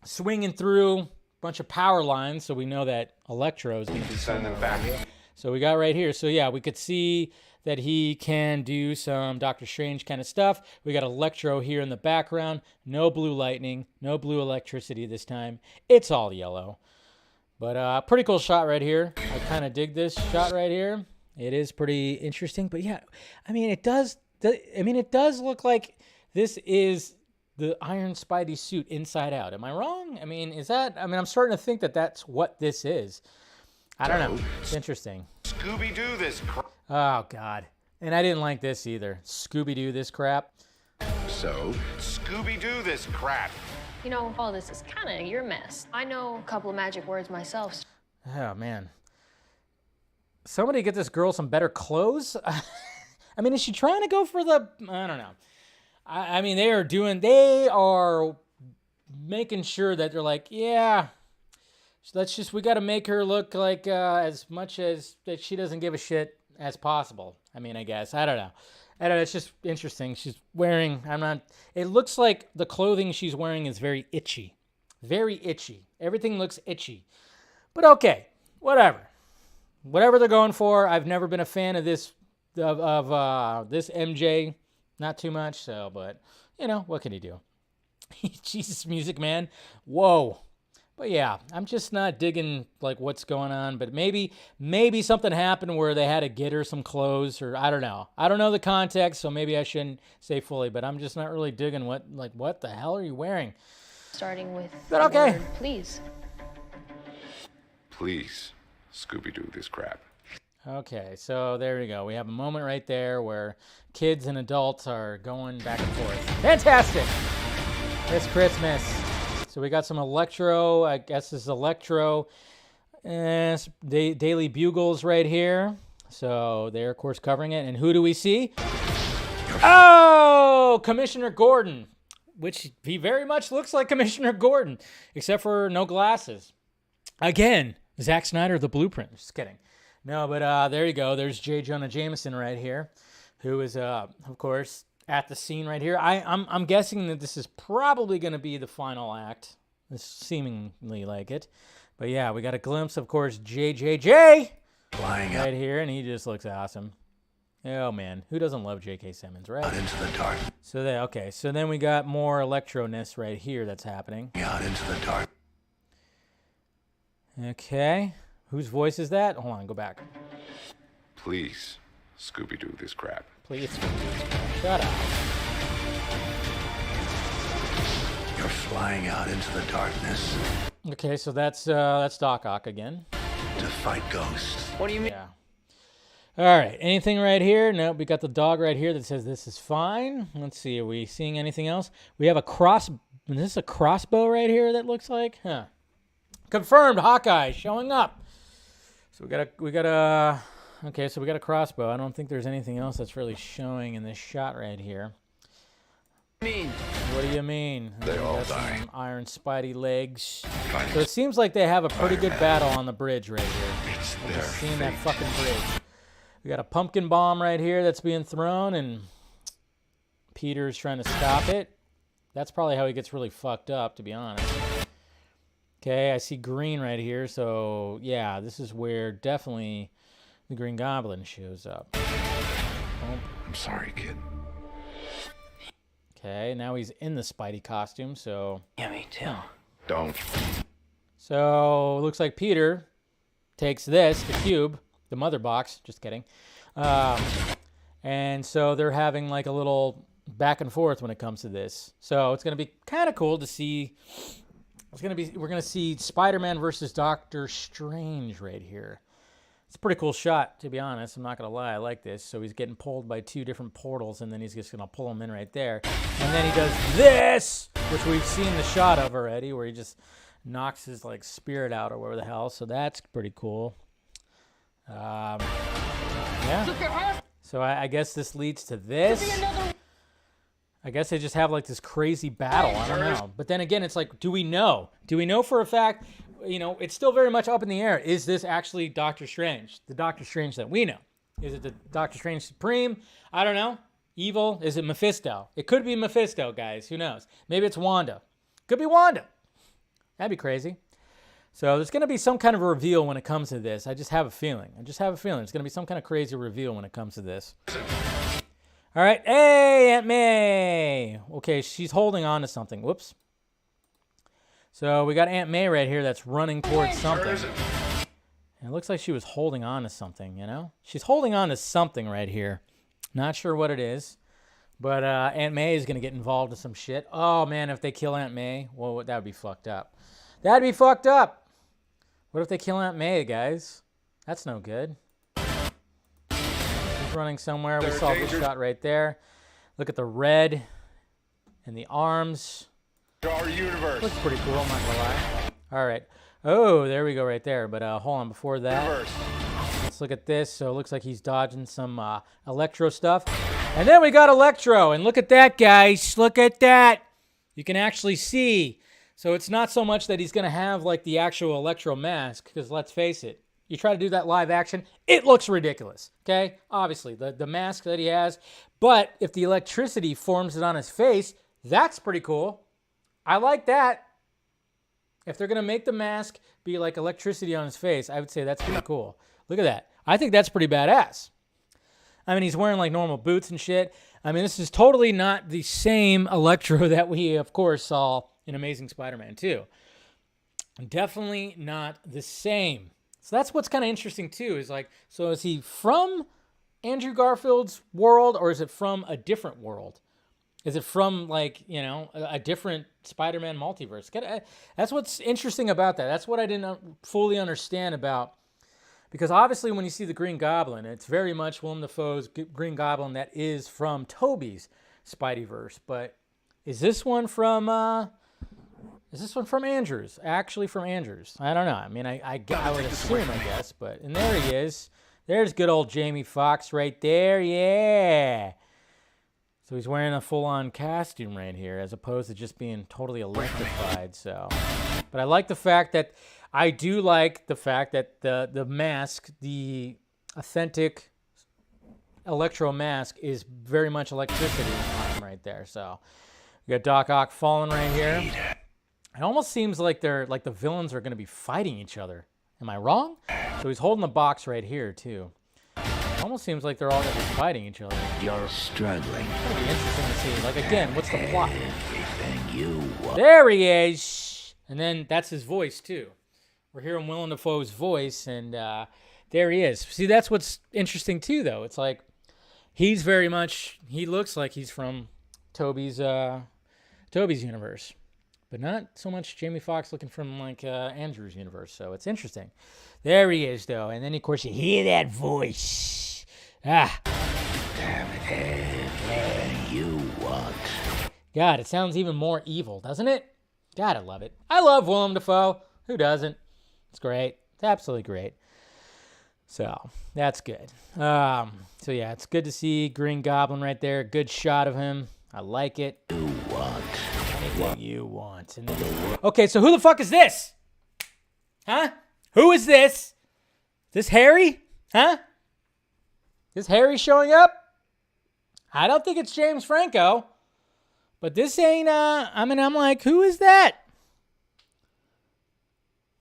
swinging through a bunch of power lines, so we know that Electro is going to be Send them back. So we got right here. So yeah, we could see that he can do some Doctor Strange kind of stuff. We got Electro here in the background. No blue lightning, no blue electricity this time. It's all yellow. But pretty cool shot right here. I kind of dig this shot right here. It is pretty interesting. But yeah, I mean, it does look like this is the Iron Spidey suit inside out. Am I wrong? I mean, I'm starting to think that that's what this is. I don't know. It's interesting. Scooby-Doo this crap. Oh, God. And I didn't like this either. Scooby-Doo this crap. So, Scooby-Doo this crap. You know, all this is kind of your mess. I know a couple of magic words myself. Oh, man. Somebody get this girl some better clothes? I mean, is she trying to go for the... I don't know. I mean, they are making sure that they're like, yeah... we got to make her look like as much as that she doesn't give a shit as possible. I mean, I guess. I don't know. It's just interesting. She's wearing, it looks like the clothing she's wearing is very itchy. Very itchy. Everything looks itchy. But okay, whatever. Whatever they're going for. I've never been a fan of this, this MJ. Not too much, so, but, what can you do? Jesus, Music Man. Whoa. But yeah, I'm just not digging like what's going on. But maybe something happened where they had to get her some clothes, or I don't know. I don't know the context, so maybe I shouldn't say fully. But I'm just not really digging what the hell are you wearing? Starting with But okay. the word please. Please, Scooby-Doo this crap. Okay, so there we go. We have a moment right there where kids and adults are going back and forth. Fantastic! It's Christmas. So we got some Electro. I guess this is Electro. Daily Bugles right here. So they're, of course, covering it. And who do we see? Oh, Commissioner Gordon. Which he very much looks like Commissioner Gordon, except for no glasses. Again, Zack Snyder, the blueprint. Just kidding. No, but there you go. There's J. Jonah Jameson right here, who is, of course, at the scene right here. I'm guessing that this is probably going to be the final act. It's seemingly like it. But yeah, we got a glimpse, of course, JJJ flying right here, and he just looks awesome. Oh, man. Who doesn't love J.K. Simmons, right? out into the dark. So then we got more Electro-ness right here that's happening. Out into the dark. Okay. Whose voice is that? Hold on, go back. Please, Scooby-Doo this crap. Please. Shut up. You're flying out into the darkness Okay, so that's Doc Ock again. to fight ghosts. What do you mean? Yeah. All right. Anything right here? Nope. We got the dog right here that says this is fine. Let's see. Are we seeing anything else? We have a cross. Is this a crossbow right here that looks like? Huh. Confirmed. Hawkeye showing up. So we got a. Okay, so we got a crossbow. I don't think there's anything else that's really showing in this shot right here. What do you mean? They all Got die. some Iron Spidey legs. Fighting So it seems like they have a pretty good battle on the bridge right here. It's I'm their just seeing that fate. fucking bridge. We got a pumpkin bomb right here that's being thrown, and Peter's trying to stop it. That's probably how he gets really fucked up, to be honest. Okay, I see green right here, so yeah, this is where definitely the Green Goblin shows up. I'm sorry, kid. Okay, now he's in the Spidey costume, so... Yeah, me too. Don't. So, looks like Peter takes this, the cube, the mother box, just kidding. And so they're having like a little back and forth when it comes to this. So it's going to be kind of cool to see. We're going to see Spider-Man versus Doctor Strange right here. It's a pretty cool shot, to be honest. I'm not going to lie. I like this. So he's getting pulled by two different portals, and then he's just going to pull him in right there. And then he does this, which we've seen the shot of already, where he just knocks his like spirit out or whatever the hell. So that's pretty cool. Yeah. So I guess this leads to this. I guess they just have like this crazy battle. I don't know. But then again, it's like, do we know? Do we know for a fact? You know, it's still very much up in the air. Is this actually Doctor Strange? The Doctor Strange that we know? Is it the Doctor Strange Supreme? I don't know. Evil? Is it Mephisto? It could be Mephisto, guys. Who knows? Maybe it's Wanda. Could be Wanda. That'd be crazy. So there's going to be some kind of a reveal when it comes to this. I just have a feeling. There's going to be some kind of crazy reveal when it comes to this. All right. Hey, Aunt May. Okay, she's holding on to something. Whoops. So we got Aunt May right here that's running towards something. And it looks like she was holding on to something, you know? She's holding on to something right here. Not sure what it is. But Aunt May is going to get involved in some shit. Oh, man, if they kill Aunt May, well, that would be fucked up. That'd be fucked up. What if they kill Aunt May, guys? That's no good. She's running somewhere. We saw this shot right there. Look at the red and the arms. Our universe. Looks pretty cool, I'm not gonna lie. All right. Oh, there we go right there. But hold on, before that, let's look at this. So it looks like he's dodging some Electro stuff. And then we got Electro. And look at that, guys. Look at that. You can actually see. So it's not so much that he's going to have like the actual Electro mask, because let's face it, you try to do that live action, it looks ridiculous, okay? Obviously, the mask that he has. But if the electricity forms it on his face, that's pretty cool. I like that. If they're going to make the mask be like electricity on his face, I would say that's pretty cool. Look at that. I think that's pretty badass. I mean, he's wearing like normal boots and shit. I mean, this is totally not the same Electro that we, of course, saw in Amazing Spider-Man 2. Definitely not the same. So that's what's kind of interesting too, is like, so is he from Andrew Garfield's world, or is it from a different world? Is it from like, you know, a different Spider-Man multiverse? That's what's interesting about that. That's what I didn't fully understand about, because obviously when you see the Green Goblin, it's very much Willem Dafoe's Green Goblin that is from Tobey's Spideyverse. But is this one from Andrews? Actually from Andrews? I don't know. I mean, I would assume, I guess. But, and there he is. There's good old Jamie Foxx right there. Yeah. So he's wearing a full-on costume right here, as opposed to just being totally electrified. So, but I like the fact that, the mask, the authentic Electro mask, is very much electricity on him right there. So we got Doc Ock falling right here. It almost seems like the villains are going to be fighting each other. Am I wrong? So he's holding the box right here too. It almost seems like they're all going to be fighting each other. You're struggling. It's going to be interesting to see. Like, again, what's the plot? Everything you want. There he is. And then that's his voice too. We're hearing Willem Dafoe's voice, and there he is. See, that's what's interesting too, though. It's like he looks like he's from Tobey's universe. But not so much Jamie Foxx looking from like Andrew's universe. So it's interesting. There he is, though. And then, of course, you hear that voice. Ah. Damn everything you want. God, it sounds even more evil, doesn't it? God, I love it. I love Willem Dafoe. Who doesn't? It's great. It's absolutely great. So that's good. So, yeah, it's good to see Green Goblin right there. Good shot of him. I like it. You want. Anything you want. And then, okay, so who the fuck is this? Huh? Who is this? This Harry? Huh? This Harry showing up? I don't think it's James Franco. But this ain't, I'm like, who is that?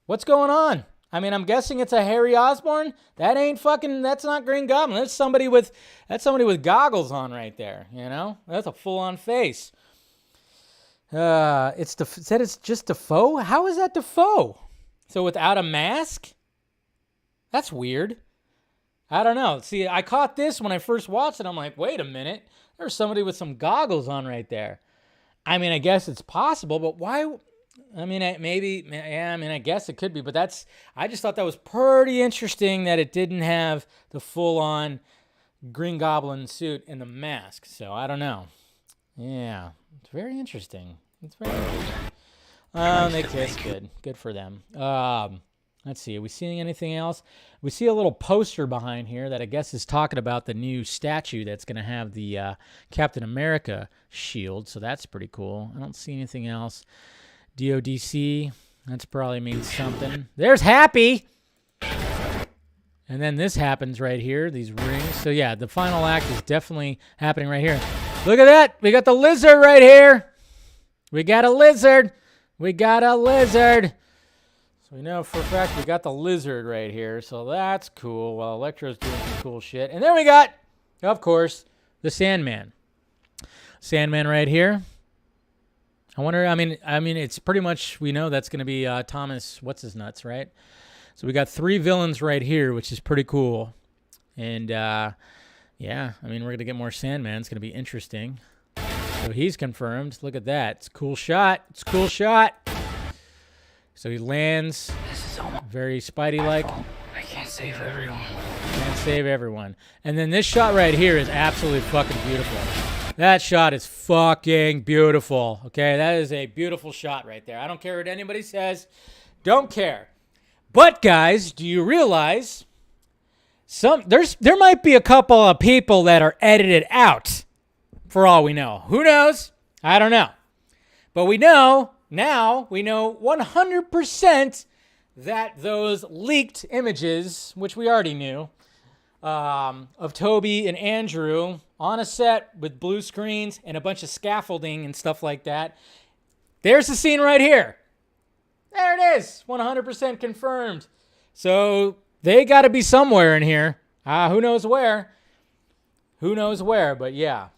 What's going on? I mean, I'm guessing it's a Harry Osborn. That ain't fucking. That's not Green Goblin. That's somebody with goggles on right there. You know, that's a full-on face. It's just Defoe. How is that Defoe? So without a mask? That's weird. I don't know. See, I caught this when I first watched it. I'm like, wait a minute. There's somebody with some goggles on right there. I mean, I guess it's possible, but why? I mean, I guess it could be, but I just thought that was pretty interesting that it didn't have the full-on Green Goblin suit and the mask. So I don't know. Yeah, it's very interesting. It's very interesting. They kissed. Good for them. Let's see. Are we seeing anything else? We see a little poster behind here that I guess is talking about the new statue that's going to have the Captain America shield. So that's pretty cool. I don't see anything else. DODC. That's probably means something. There's Happy. And then this happens right here. These rings. So yeah, the final act is definitely happening right here. Look at that. We got the lizard right here. We got a lizard. We know for a fact we got the lizard right here, so that's cool. Well, Electro's doing some cool shit. And then we got, of course, the Sandman. Sandman right here. I wonder, I mean, it's pretty much, we know that's going to be Thomas What's-His-Nuts, right? So we got 3 villains right here, which is pretty cool. And, yeah, I mean, we're going to get more Sandman. It's going to be interesting. So he's confirmed. Look at that. It's a cool shot. So he lands, very Spidey-like. I can't save everyone. And then this shot right here is absolutely fucking beautiful. That shot is fucking beautiful. Okay, that is a beautiful shot right there. I don't care what anybody says. Don't care. But guys, do you realize there might be a couple of people that are edited out for all we know. Who knows? I don't know. But we know 100% that those leaked images, which we already knew, of Toby and Andrew on a set with blue screens and a bunch of scaffolding and stuff like that. There's the scene right here. There it is. 100% confirmed. So they got to be somewhere in here. Who knows where? But yeah.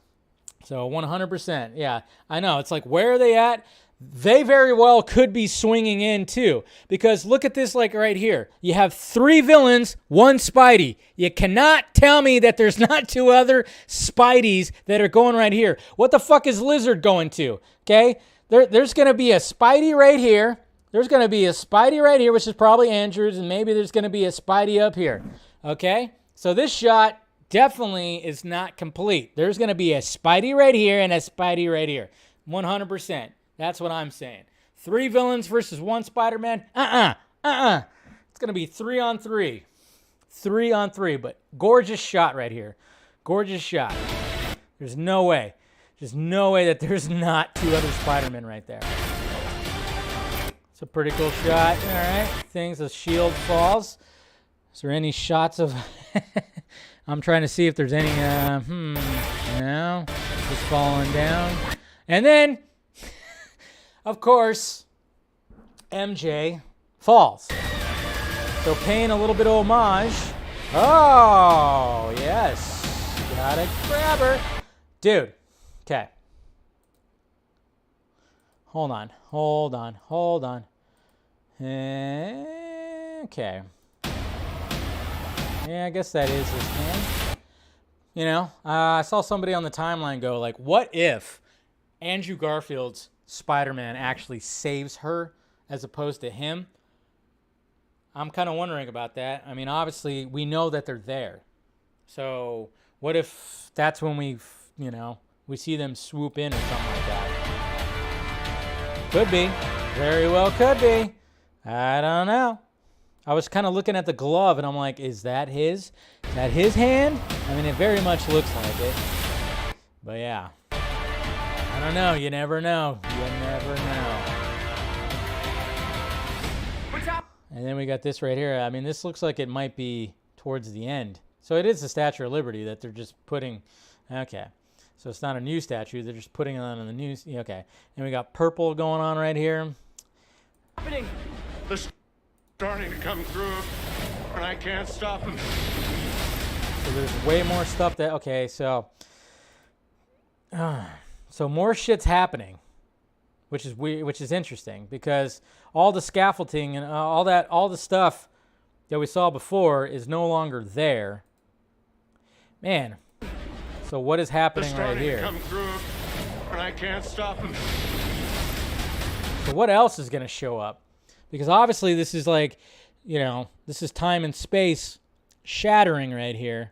So 100%. Yeah, I know. It's like, where are they at? They very well could be swinging in too, because look at this, like right here. You have 3 villains, 1 Spidey. You cannot tell me that there's not 2 other Spideys that are going right here. What the fuck is Lizard going to? Okay, there's going to be a Spidey right here. There's going to be a Spidey right here, which is probably Andrews, and maybe there's going to be a Spidey up here. Okay, so this shot definitely is not complete. There's going to be a Spidey right here and a Spidey right here. 100%. That's what I'm saying. 3 villains versus 1 Spider-Man? It's going to be 3 on 3. 3 on 3, but gorgeous shot right here. Gorgeous shot. There's no way. There's no way that there's not 2 other Spider-Men right there. It's a pretty cool shot. All right. Things, the shield falls. Is there any shots of... I'm trying to see if there's any... No. Just falling down. And then... Of course, MJ falls. So paying a little bit of homage. Oh, yes. Gotta grab her. Dude, okay. Hold on. Okay. Yeah, I guess that is his hand. You know, I saw somebody on the timeline go like, what if Andrew Garfield's Spider-Man actually saves her as opposed to him? I'm kind of wondering about that. I mean, obviously, we know that they're there. So what if that's when we see them swoop in or something like that? Could be. Very well could be. I don't know. I was kind of looking at the glove, and I'm like, is that his? Is that his hand? I mean, it very much looks like it. But yeah. I don't know. You never know. And then we got this right here. I mean, this looks like it might be towards the end. So it is the Statue of Liberty that they're just putting. Okay. So it's not a new statue. They're just putting it on the new. Okay. And we got purple going on right here. Starting to come through, and I can't stop him. So there's way more stuff that, okay, so more shit's happening, which is weird, which is interesting, because all the scaffolding and all the stuff that we saw before is no longer there. Man, so what is happening right here? Come through, and I can't stop him. So what else is going to show up? Because obviously this is like, you know, this is time and space shattering right here,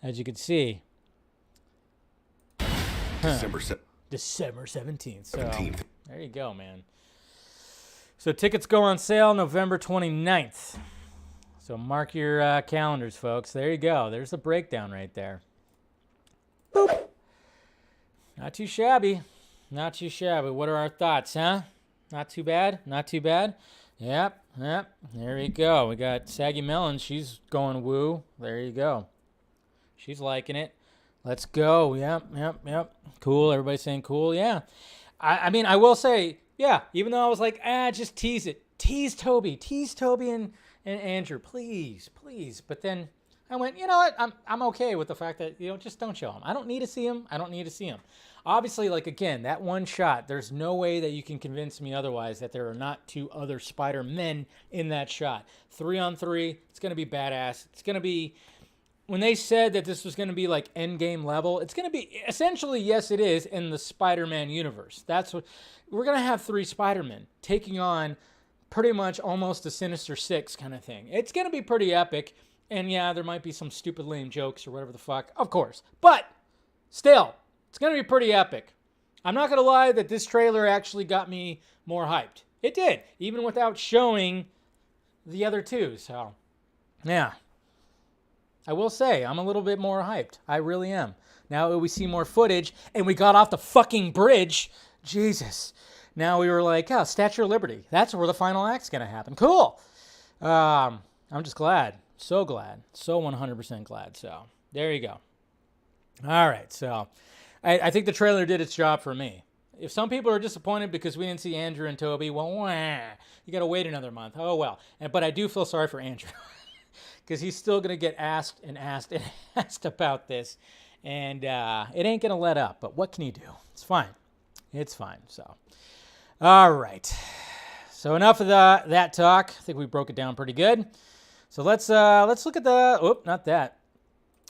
as you can see. December December 17th. So 17th. there you go, man. So tickets go on sale November 29th. So mark your calendars, folks. There you go. There's the breakdown right there. Boop. Not too shabby. Not too shabby. What are our thoughts, huh? Not too bad? Not too bad? Yep. There you go. We got Saggy Melon. She's going woo. There you go. She's liking it. Let's go. Yep. Cool. Everybody's saying cool. Yeah. I mean, I will say, yeah, even though I was like, just tease it. Tease Toby and Andrew, please. But then I went, you know what? I'm okay with the fact that, you know, just don't show him. I don't need to see him. Obviously, like, again, that one shot, there's no way that you can convince me otherwise that there are not two other Spider-Men in that shot. 3-on-3, it's going to be badass. It's going to be, when they said that this was going to be like Endgame level, it's going to be, essentially, yes, it is, in the Spider-Man universe. That's what, we're going to have 3 Spider-Men taking on pretty much almost a Sinister Six kind of thing. It's going to be pretty epic, and yeah, there might be some stupid lame jokes or whatever the fuck, of course. But, still, it's going to be pretty epic. I'm not going to lie that this trailer actually got me more hyped. It did, even without showing the other two. So, yeah. I will say, I'm a little bit more hyped. I really am. Now that we see more footage, and we got off the fucking bridge, Jesus. Now we were like, oh, Statue of Liberty. That's where the final act's going to happen. Cool. I'm just glad. So glad. So 100% glad. So, there you go. All right, so I think the trailer did its job for me. If some people are disappointed because we didn't see Andrew and Toby, well, you got to wait another month. Oh, well. But I do feel sorry for Andrew because he's still going to get asked about this, and it ain't going to let up. But what can you do? It's fine. So, all right. So enough of that talk. I think we broke it down pretty good. So let's look at the. Not that.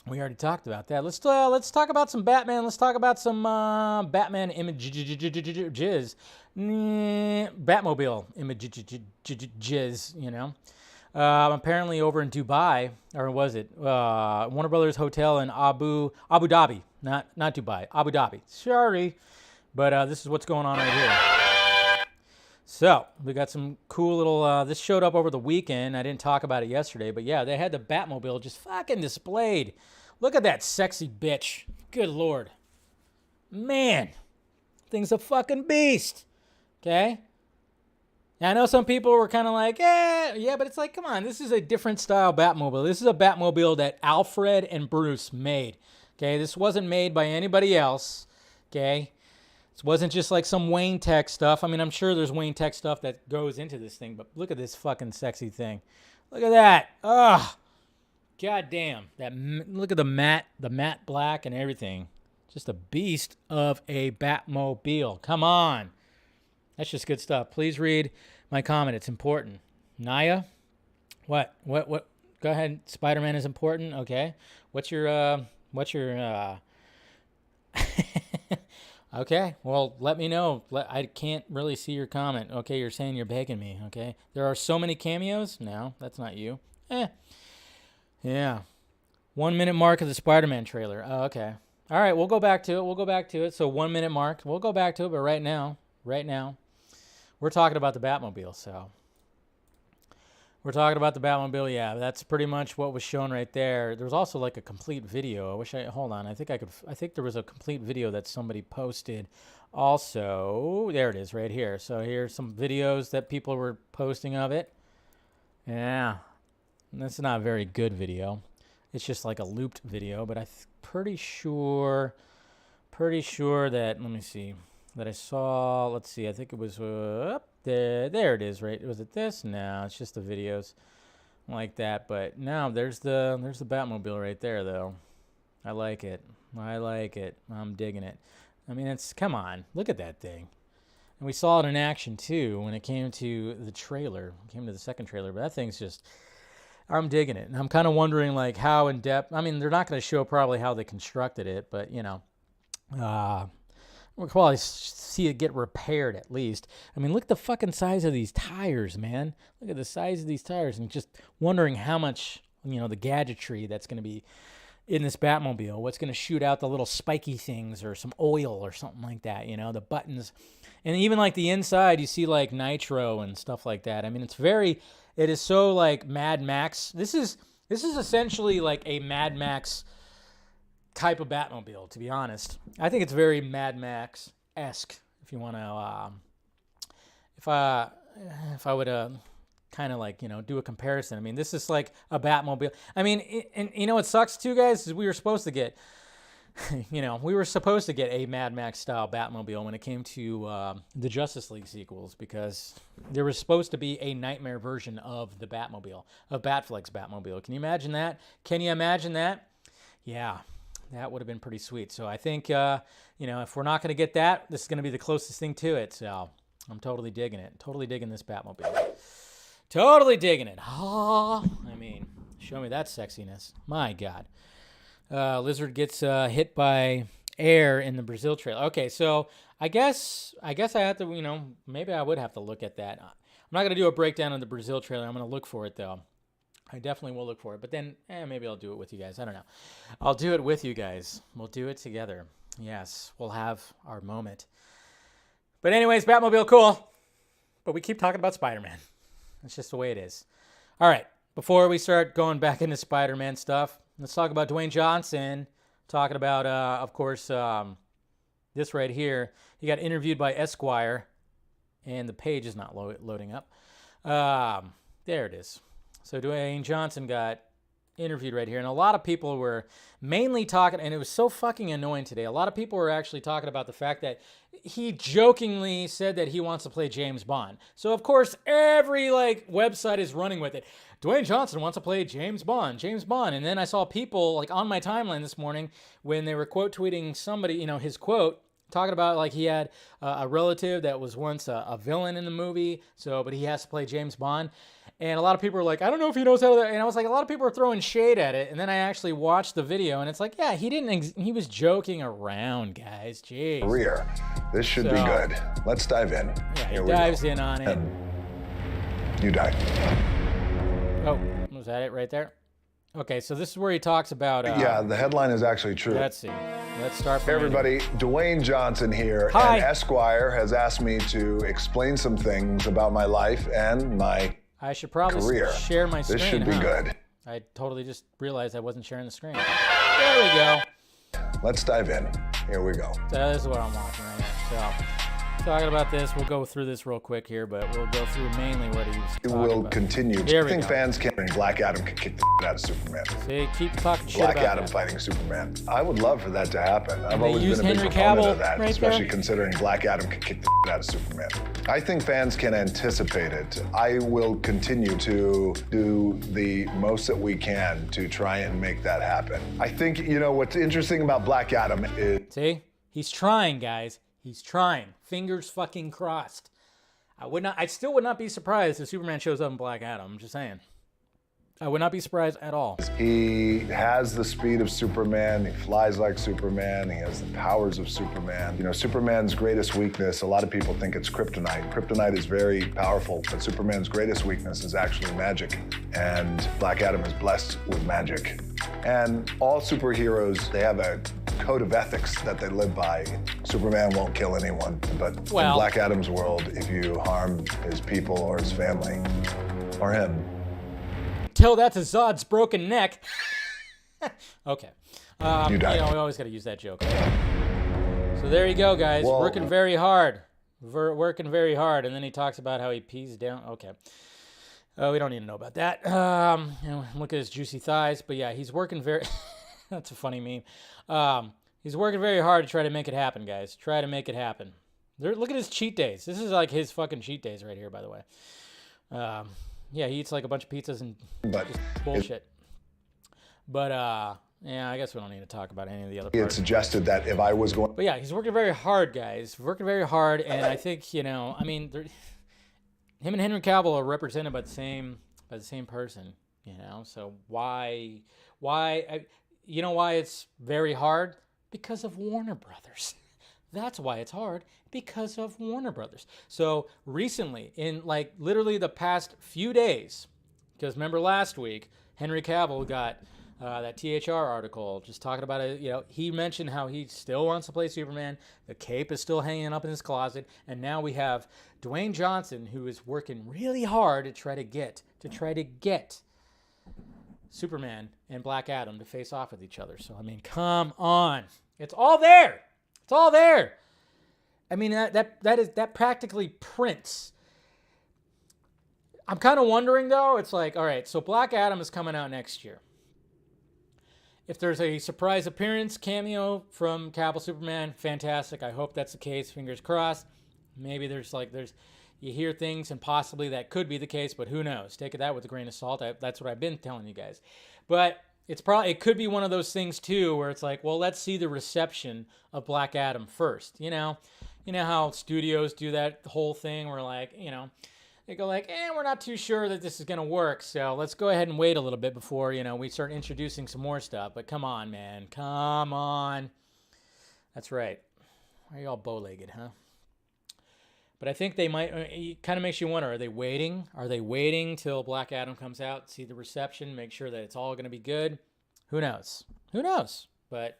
We already talked about that. Let's talk about some Batman. Let's talk about some Batman images. Batmobile images, you know. Apparently over in Dubai, or was it Warner Brothers Hotel in Abu Dhabi, not Dubai, Abu Dhabi. Sorry, but this is what's going on right here. So we got some cool little. This showed up over the weekend. I didn't talk about it yesterday, but yeah, they had the Batmobile just fucking displayed. Look at that sexy bitch. Good Lord, man, thing's a fucking beast. Okay. Now, I know some people were kind of like, yeah, but it's like, come on, this is a different style Batmobile. This is a Batmobile that Alfred and Bruce made. Okay, this wasn't made by anybody else. Okay. This wasn't just like some Wayne Tech stuff. I mean, I'm sure there's Wayne Tech stuff that goes into this thing, but look at this fucking sexy thing. Look at that. Ugh. God damn. Look at the matte black and everything. Just a beast of a Batmobile. Come on. That's just good stuff. Please read my comment. It's important. Naya? What? Go ahead. Spider-Man is important. Okay. What's your Okay, well, let me know. I can't really see your comment. Okay, you're saying you're begging me, okay? There are so many cameos? No, that's not you. Yeah. 1 minute mark of the Spider-Man trailer. Oh, okay. All right, we'll go back to it. So 1 minute mark. We'll go back to it, but right now, we're talking about the Batmobile, so. We're talking about the Batmobile, yeah. That's pretty much what was shown right there. There was also like a complete video. Hold on. I think there was a complete video that somebody posted also. There it is right here. So here's some videos that people were posting of it. Yeah. That's not a very good video. It's just like a looped video, but I'm pretty sure that, let me see, that I saw, let's see, I think it was, there it is, right? Was it this? No, it's just the videos like that. But now there's the Batmobile right there, though. I like it. I like it. I'm digging it. I mean, come on, look at that thing. And we saw it in action too when it came to the trailer. It came to the second trailer, but that thing's just, I'm digging it. And I'm kind of wondering like how in depth. I mean, they're not going to show probably how they constructed it, but you know, we'll probably see it get repaired at least. I mean, look at the fucking size of these tires, man. Look at the size of these tires, and just wondering how much, you know, the gadgetry that's going to be in this Batmobile. What's going to shoot out the little spiky things or some oil or something like that, you know, the buttons. And even like the inside, you see like nitro and stuff like that. I mean, it is so like Mad Max. This is essentially like a Mad Max type of Batmobile, to be honest. I think it's very Mad Max-esque, if you want to, if I would kind of like, you know, do a comparison. I mean, this is like a Batmobile. I mean, and you know what sucks too, guys, is we were supposed to get, you know, a Mad Max style Batmobile when it came to the Justice League sequels, because there was supposed to be a nightmare version of the Batmobile, of Batfleck's Batmobile. Can you imagine that? Can you imagine that? Yeah, that would have been pretty sweet. So I think, you know, if we're not going to get that, this is going to be the closest thing to it. So I'm totally digging it. Totally digging this Batmobile. Totally digging it. Oh, I mean, show me that sexiness. My God. Lizard gets hit by air in the Brazil trailer. Okay, so I guess I have to, you know, maybe I would have to look at that. I'm not going to do a breakdown of the Brazil trailer. I'm going to look for it, though. I definitely will look for it. But then maybe I'll do it with you guys. I don't know. I'll do it with you guys. We'll do it together. Yes, we'll have our moment. But anyways, Batmobile, cool. But we keep talking about Spider-Man. That's just the way it is. All right, before we start going back into Spider-Man stuff, let's talk about Dwayne Johnson. Talking about, of course, this right here. He got interviewed by Esquire, and the page is not loading up. There it is. So Dwayne Johnson got interviewed right here, and a lot of people were mainly talking, and it was so fucking annoying today. A lot of people were actually talking about the fact that he jokingly said that he wants to play James Bond. So of course every like website is running with it. Dwayne Johnson wants to play James Bond. And then I saw people like on my timeline this morning when they were quote tweeting somebody, you know, his quote, talking about like he had a relative that was once a villain in the movie, but he has to play James Bond. And a lot of people were like, I don't know if he knows how to, and I was like, a lot of people are throwing shade at it. And then I actually watched the video, and it's like, yeah, he was joking around, guys. Jeez. Career. This should be good. Let's dive in. Yeah, he dives in on it. You die. Oh, was that it right there? Okay, so this is where he talks about... yeah, the headline is actually true. Let's see. Let's start from... Hey everybody, Dwayne Johnson here. Hi. And Esquire has asked me to explain some things about my life and my I should probably career. Share my screen. This should be good. I totally just realized I wasn't sharing the screen. There we go. Let's dive in. Here we go. So this is what I'm watching right now. So, talking about this, we'll go through this real quick here, but we'll go through mainly what he was talking about. We'll continue. There we I think go. fans can. Black Adam can kick the shit out of Superman. See, keep talking shit Black about Adam that. fighting Superman. I would love for that to happen. I've they always use been a big Henry proponent Cavill of that, right especially there? considering Black Adam can kick the shit out of Superman. I think fans can anticipate it. I will continue to do the most that we can to try and make that happen. I think, you know, what's interesting about Black Adam is... See? He's trying, guys. He's trying. Fingers fucking crossed. I still would not be surprised if Superman shows up in Black Adam. I'm just saying. I would not be surprised at all. He has the speed of Superman, he flies like Superman, he has the powers of Superman. You know, Superman's greatest weakness, a lot of people think it's kryptonite. Kryptonite is very powerful, but Superman's greatest weakness is actually magic. And Black Adam is blessed with magic. And all superheroes, they have a code of ethics that they live by. Superman won't kill anyone, but in Black Adam's world, if you harm his people or his family, or him, Tell that to Zod's broken neck. Okay. You die. You know, we always got to use that joke. So there you go, guys. Well, working very hard. Working very hard. And then he talks about how he pees down. Okay. We don't need to know about that. You know, look at his juicy thighs. But yeah, he's working very... That's a funny meme. He's working very hard to try to make it happen, guys. Try to make it happen. Look at his cheat days. This is like his fucking cheat days right here, by the way. Yeah, he eats like a bunch of pizzas and But just bullshit. But yeah, I guess we don't need to talk about any of the other it parts. suggested that if I was going, But yeah, he's working very hard, guys. Working very hard, and I think I mean, him and Henry Cavill are represented by the same person. So why? You know why it's very hard? Because of Warner Brothers. That's why it's hard, because of Warner Brothers. So recently, in like literally the past few days, because remember last week, Henry Cavill got that THR article just talking about it. He mentioned how he still wants to play Superman. The cape is still hanging up in his closet. And now we have Dwayne Johnson, who is working really hard to try to get Superman and Black Adam to face off with each other. So, I mean, come on. It's all there. It's all there. I mean, that practically prints. I'm kind of wondering, though. It's like, all right, so Black Adam is coming out next year. If there's a surprise appearance, cameo from Cavill Superman, fantastic. I hope that's the case. Fingers crossed. Maybe you hear things and possibly that could be the case, but who knows? Take that with a grain of salt. That's what I've been telling you guys. But it could be one of those things too, where it's like, well, let's see the reception of Black Adam first. You know how studios do that whole thing where like, they go like, we're not too sure that this is going to work, so let's go ahead and wait a little bit before, we start introducing some more stuff. But come on, man. Come on. That's right. Why are you all bow-legged, huh? But I think they might, it kind of makes you wonder, are they waiting? Are they waiting till Black Adam comes out, see the reception, make sure that it's all going to be good? Who knows? Who knows? But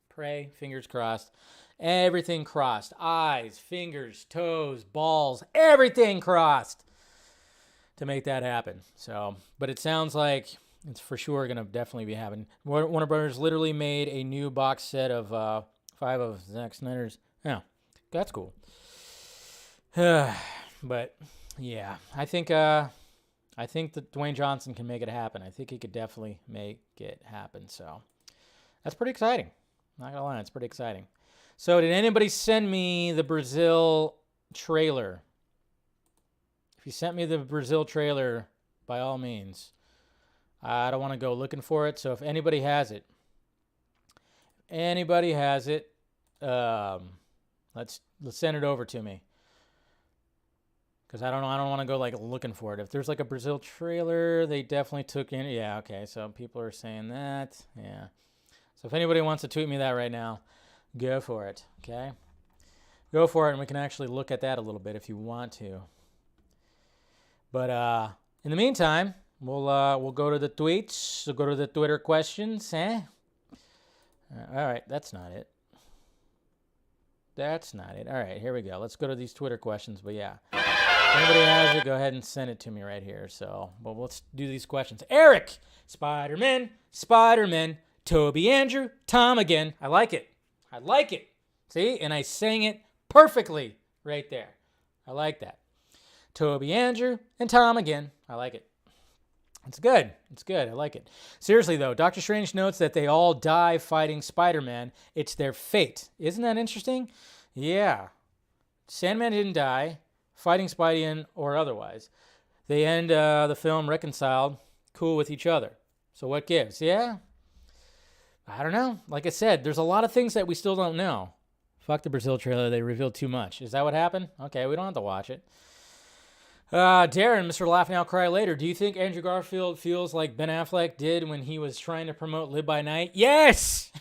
pray, fingers crossed. Everything crossed. Eyes, fingers, toes, balls, everything crossed to make that happen. So, but it sounds like it's for sure going to definitely be happening. Warner Brothers literally made a new box set of 5 of Zack Snyder's. Yeah, that's cool. But yeah, I think that Dwayne Johnson can make it happen. I think he could definitely make it happen. So that's pretty exciting. Not gonna lie, it's pretty exciting. So did anybody send me the Brazil trailer? If you sent me the Brazil trailer, by all means. I don't want to go looking for it. So if anybody has it, let's send it over to me. Because I don't know, I don't want to go like looking for it. If there's like a Brazil trailer, they definitely took in. Yeah, okay. So people are saying that. Yeah. So if anybody wants to tweet me that right now, go for it. Okay. Go for it, and we can actually look at that a little bit if you want to. But in the meantime, we'll go to the tweets. We'll go to the Twitter questions. All right, that's not it. That's not it. All right, here we go. Let's go to these Twitter questions. But yeah. If anybody has it, go ahead and send it to me right here. So, but let's do these questions. Eric, Spider-Man, Toby, Andrew, Tom again. I like it. See? And I sang it perfectly right there. I like that. Toby, Andrew, and Tom again. I like it. It's good. I like it. Seriously, though, Doctor Strange notes that they all die fighting Spider-Man. It's their fate. Isn't that interesting? Yeah. Sandman didn't die fighting Spidey or otherwise. They end the film reconciled, cool with each other. So what gives? Yeah? I don't know. Like I said, there's a lot of things that we still don't know. Fuck the Brazil trailer. They revealed too much. Is that what happened? Okay, we don't have to watch it. Darren, Mr. Laugh Now, Cry Later. Do you think Andrew Garfield feels like Ben Affleck did when he was trying to promote Live by Night? Yes!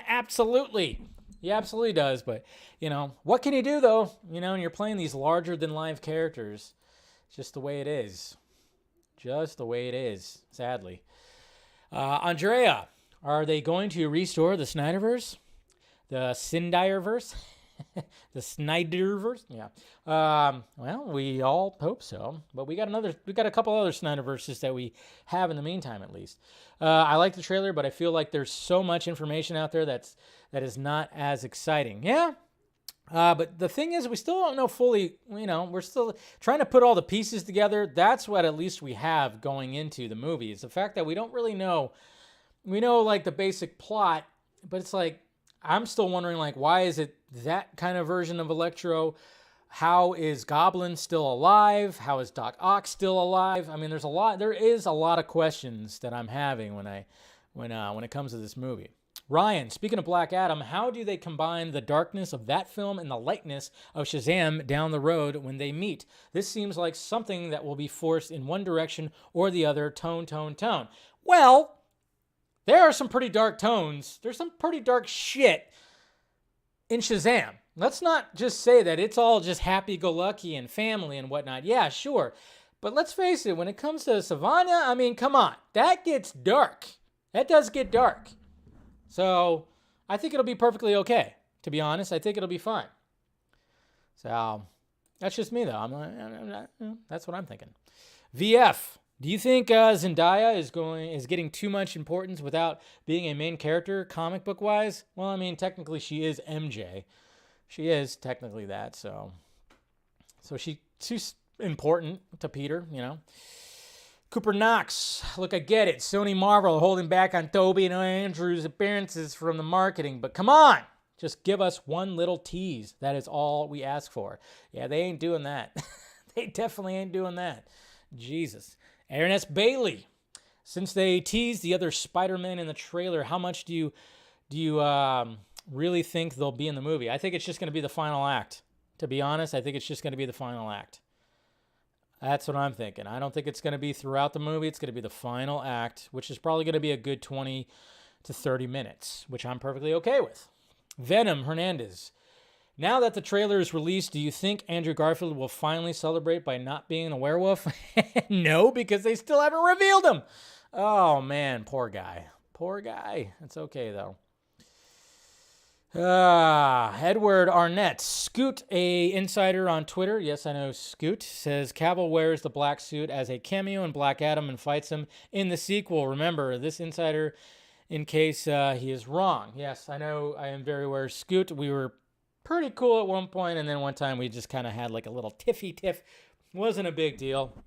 Absolutely. He absolutely does. But, what can you do, though? And you're playing these larger-than-life characters. It's just the way it is. Just the way it is, sadly. Andrea, are they going to restore the SNYDER'S? The SNYDER'S? The SNYDER'S? Yeah. Well, we all hope so. But we got a couple other SNYDER'S that we have in the meantime, at least. I like the trailer, but I feel like there's so much information out there that is not as exciting. Yeah. But the thing is, we still don't know fully, we're still trying to put all the pieces together. That's what at least we have going into the movie. It's the fact that we don't really know. We know like the basic plot, but it's like, I'm still wondering, like, why is it that kind of version of Electro? How is Goblin still alive? How is Doc Ock still alive? I mean, there is a lot of questions that I'm having when it comes to this movie. Ryan, speaking of Black Adam, how do they combine the darkness of that film and the lightness of Shazam down the road when they meet? This seems like something that will be forced in one direction or the other, tone. Well, there are some pretty dark tones. There's some pretty dark shit in Shazam. Let's not just say that it's all just happy-go-lucky and family and whatnot. Yeah, sure. But let's face it, when it comes to Savannah, I mean, come on. That gets dark. That does get dark. So I think it'll be perfectly okay. To be honest, I think it'll be fine. So that's just me, though. That's what I'm thinking. VF, do you think Zendaya is getting too much importance without being a main character, comic book wise? Well, I mean, technically she is MJ. She is technically that. So she's important to Peter, you know. Cooper Knox, look, I get it. Sony Marvel holding back on Toby and Andrew's appearances from the marketing, but come on, just give us one little tease. That is all we ask for. Yeah, they ain't doing that. They definitely ain't doing that. Jesus. Aaron S. Bailey, since they teased the other Spider-Man in the trailer, how much do you really think they'll be in the movie? I think it's just going to be the final act. To be honest, I think it's just going to be the final act. That's what I'm thinking. I don't think it's going to be throughout the movie. It's going to be the final act, which is probably going to be a good 20 to 30 minutes, which I'm perfectly okay with. Venom Hernandez. Now that the trailer is released, do you think Andrew Garfield will finally celebrate by not being a werewolf? No, because they still haven't revealed him. Oh, man, poor guy. Poor guy. It's okay, though. Edward Arnett, Scoot, a insider on Twitter. Yes, I know Scoot, says Cavill wears the black suit as a cameo in Black Adam and fights him in the sequel. Remember, this insider, in case he is wrong. Yes, I know. I am very aware. Scoot, we were pretty cool at one point, and then one time we just kind of had like a little tiff. Wasn't a big deal,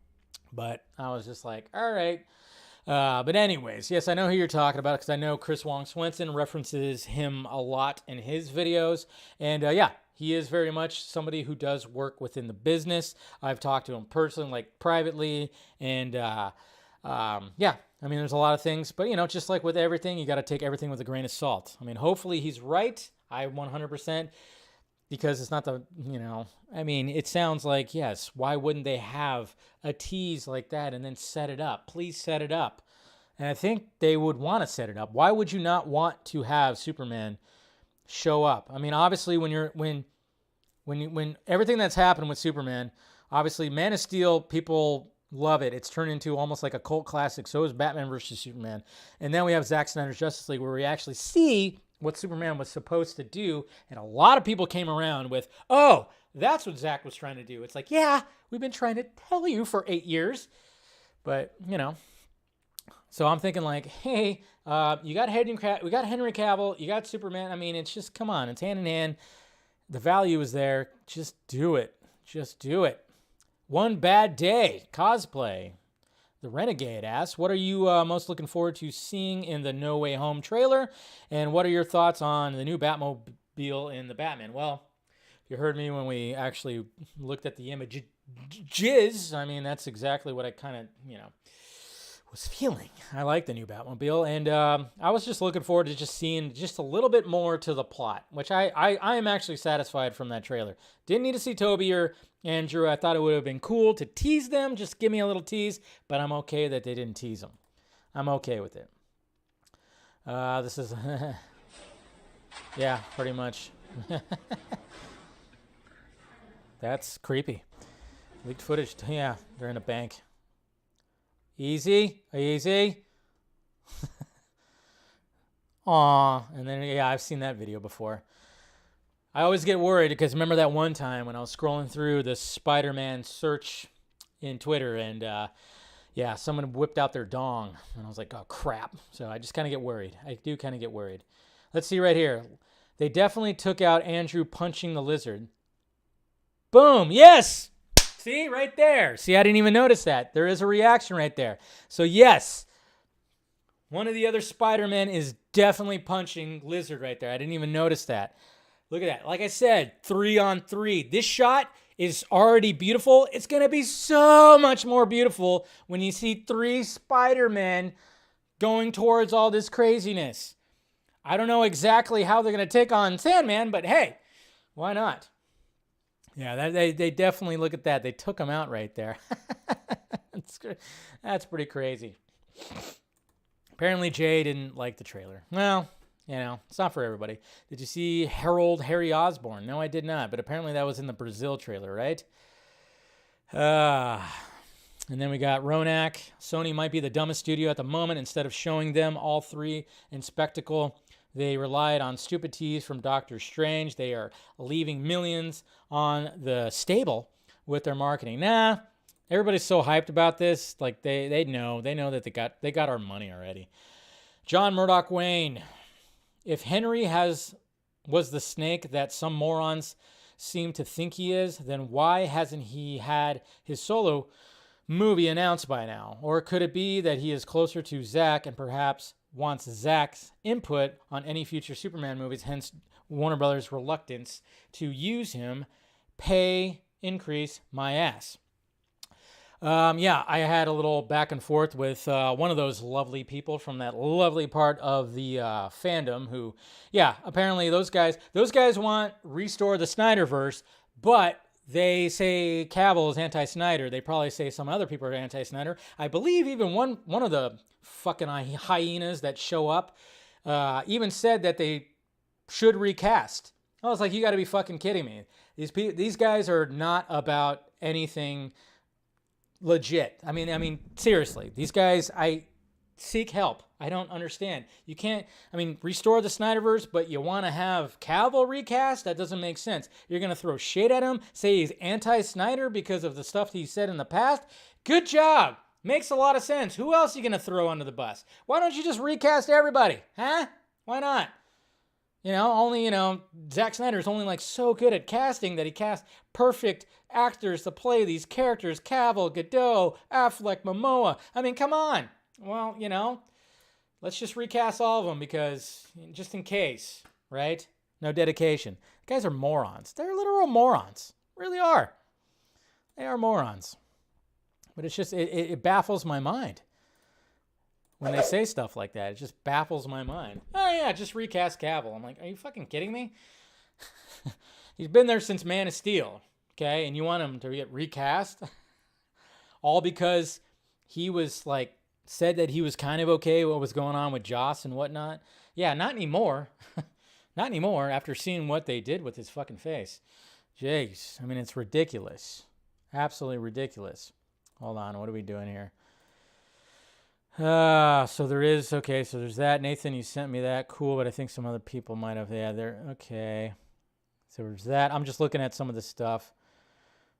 but I was just like, all right. But anyways, yes, I know who you're talking about because I know Chris Wong Swenson references him a lot in his videos. And yeah, he is very much somebody who does work within the business. I've talked to him personally, like privately. And yeah, I mean, there's a lot of things. But, you know, just like with everything, you got to take everything with a grain of salt. I mean, hopefully he's right. I 100%. Because it's not the, you know, I mean, it sounds like, yes, why wouldn't they have a tease like that and then set it up? Please set it up. And I think they would want to set it up. Why would you not want to have Superman show up? I mean, obviously, when everything that's happened with Superman, obviously, Man of Steel, people love it. It's turned into almost like a cult classic. So is Batman versus Superman. And then we have Zack Snyder's Justice League, where we actually see what Superman was supposed to do, and a lot of people came around with, oh, that's what Zack was trying to do. It's like, yeah, we've been trying to tell you for 8 years, but, you know. So I'm thinking like, hey, we got Henry Cavill, you got Superman. I mean, it's just, come on, it's hand in hand. The value is there. Just do it. Just do it. One Bad Day, cosplay. The Renegade asks, what are you most looking forward to seeing in the No Way Home trailer? And what are your thoughts on the new Batmobile in the Batman? Well, if you heard me when we actually looked at the images, I mean, that's exactly what I kind of, you know, was feeling. I like the new Batmobile. And I was just looking forward to just seeing just a little bit more to the plot, which I am actually satisfied from that trailer. Didn't need to see Toby or Andrew. I thought it would have been cool to tease them. Just give me a little tease. But I'm okay that they didn't tease them. I'm okay with it. This is... yeah, pretty much. That's creepy. Leaked footage. Yeah, they're in a bank. Easy. Aw. And then, yeah, I've seen that video before. I always get worried because remember that one time when I was scrolling through the Spider-Man search in Twitter and, yeah, someone whipped out their dong. And I was like, oh, crap. So I just kind of get worried. I do kind of get worried. Let's see right here. They definitely took out Andrew punching the lizard. Boom. Yes. See, right there. See, I didn't even notice that. There is a reaction right there. So, yes, One of the other Spider-Men is definitely punching Lizard right there. I didn't even notice that. Look at that. Like I said, 3-on-3. This shot is already beautiful. It's going to be so much more beautiful when you see 3 Spider-Men going towards all this craziness. I don't know exactly how they're going to take on Sandman, but hey, why not? Yeah, they definitely, look at that. They took him out right there. That's pretty crazy. Apparently Jay didn't like the trailer. Well, you know, it's not for everybody. Did you see Harry Osborn? No, I did not, but apparently that was in the Brazil trailer, right? And then we got Ronak. Sony might be the dumbest studio at the moment. Instead of showing them all 3 in spectacle, they relied on stupid tease from Doctor Strange. They are leaving millions on the stable with their marketing. Nah, everybody's so hyped about this. Like they know that they got our money already. John Murdoch Wayne. If Henry was the snake that some morons seem to think he is, then why hasn't he had his solo movie announced by now? Or could it be that he is closer to ZACK and perhaps wants ZACK's input on any future Superman movies, hence Warner Brothers' reluctance to use him? Pay increase my ass. Yeah, I had a little back and forth with one of those lovely people from that lovely part of the fandom who, yeah, apparently those guys want restore the Snyderverse, but they say Cavill is anti-Snyder. They probably say some other people are anti-Snyder. I believe even one of the fucking hyenas that show up even said that they should recast. I was like, you got to be fucking kidding me. These guys are not about anything legit. I mean, seriously, these guys, I seek help. I don't understand. You can't, restore the Snyderverse, but you want to have Cavill recast? That doesn't make sense. You're going to throw shade at him, say he's anti-Snyder because of the stuff he said in the past? Good job. Makes a lot of sense. Who else are you going to throw under the bus? Why don't you just recast everybody? Huh? Why not? Zack Snyder's only like so good at casting that he cast perfect actors to play these characters. Cavill, Godot, Affleck, Momoa. I mean, come on. Well, let's just recast all of them because, just in case, right? No dedication. Guys are morons. They're literal morons. Really are. They are morons. But it's just, it baffles my mind. When they say stuff like that, it just baffles my mind. Oh, yeah, just recast Cavill. I'm like, are you fucking kidding me? He's been there since Man of Steel, okay? And you want him to get recast? All because he was, said that he was kind of okay with what was going on with Joss and whatnot. Yeah, not anymore. Not anymore after seeing what they did with his fucking face. Jeez. It's ridiculous. Absolutely ridiculous. Hold on, what are we doing here? So there's that. Nathan, you sent me that. Cool, but I think some other people might have. Yeah, they're okay. So there's that. I'm just looking at some of the stuff.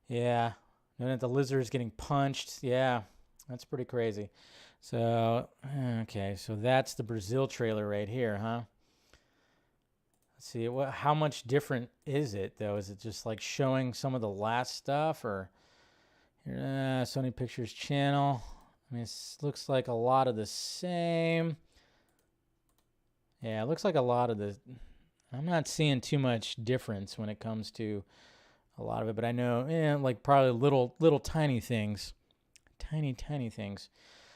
Yeah. And then the lizard is getting punched. Yeah, that's pretty crazy. So, okay, so that's the Brazil trailer right here, huh? Let's see, how much different is it, though? Is it just like showing some of the last stuff, or Sony Pictures channel? It looks like a lot of the same. Yeah, it looks like a lot of the... I'm not seeing too much difference when it comes to a lot of it, but I know, probably little tiny things. Tiny things.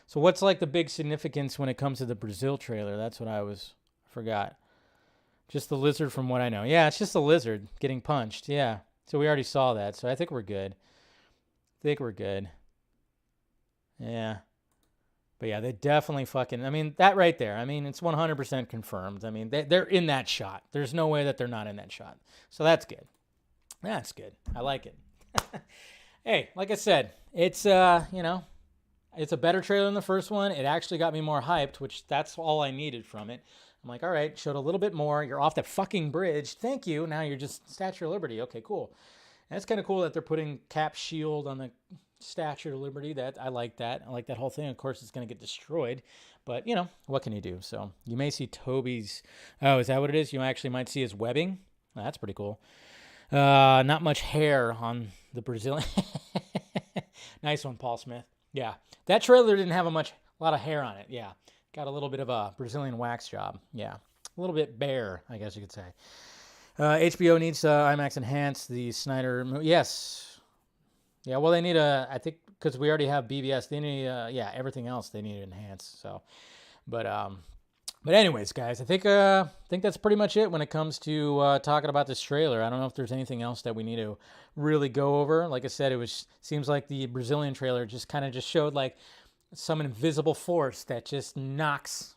So what's the big significance when it comes to the Brazil trailer? That's what I forgot. Just the lizard from what I know. Yeah, it's just the lizard getting punched. Yeah. So we already saw that. So I think we're good. Yeah. But yeah, they definitely that right there. It's 100% confirmed. They're in that shot. There's no way that they're not in that shot. So that's good. That's good. I like it. Hey, like I said, it's, it's a better trailer than the first one. It actually got me more hyped, which that's all I needed from it. I'm like, all right, showed a little bit more. You're off that fucking bridge. Thank you. Now you're just Statue of Liberty. Okay, cool. And it's kind of cool that they're putting Cap's shield on the Statue of Liberty. I like that. I like that whole thing. Of course, it's going to get destroyed. But, what can you do? So you may see Toby's... Oh, is that what it is? You actually might see his webbing. Oh, that's pretty cool. Not much hair on the Brazilian... Nice one, Paul Smith. Yeah. That trailer didn't have a lot of hair on it. Yeah. got a little bit of a Brazilian wax job. Yeah, a little bit bare, I guess you could say. HBO needs IMAX enhance the Snyder. Yes. Yeah, well, they need I think, because we already have BVS, they need, everything else they need to enhance. So, but anyways, guys, I think that's pretty much it when it comes to talking about this trailer. I don't know if there's anything else that we need to really go over. Like I said, seems like the Brazilian trailer just kind of just showed like some invisible force that just knocks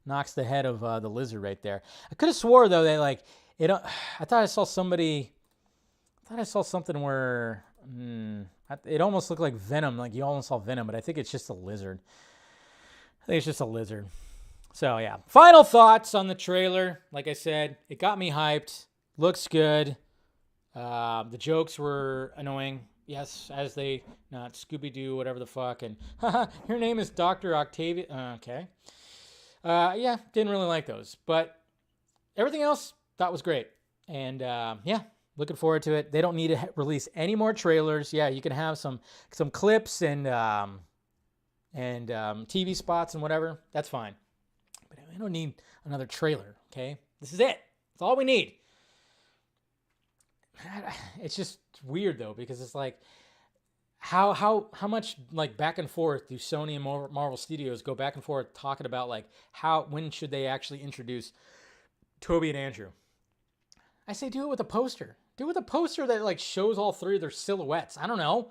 the head of the lizard right there. I could have swore though that like I thought I saw something where it almost looked like Venom, like you almost saw Venom, but I think it's just a lizard. So yeah, final thoughts on the trailer. Like I said, it got me hyped. Looks good. The jokes were annoying. Yes, as they not Scooby-Doo, whatever the fuck. And your name is Dr. Octavia. Okay. Yeah, didn't really like those, but everything else thought was great. And yeah, looking forward to it. They don't need to release any more trailers. Yeah, you can have some clips and TV spots and whatever. That's fine. But I don't need another trailer, okay? This is it. That's all we need. It's just weird, though, because it's like, how much, like, back and forth do Sony and Marvel Studios go back and forth talking about, like, when should they actually introduce Toby and Andrew? I say do it with a poster. Do it with a poster that, like, shows all three of their silhouettes. I don't know.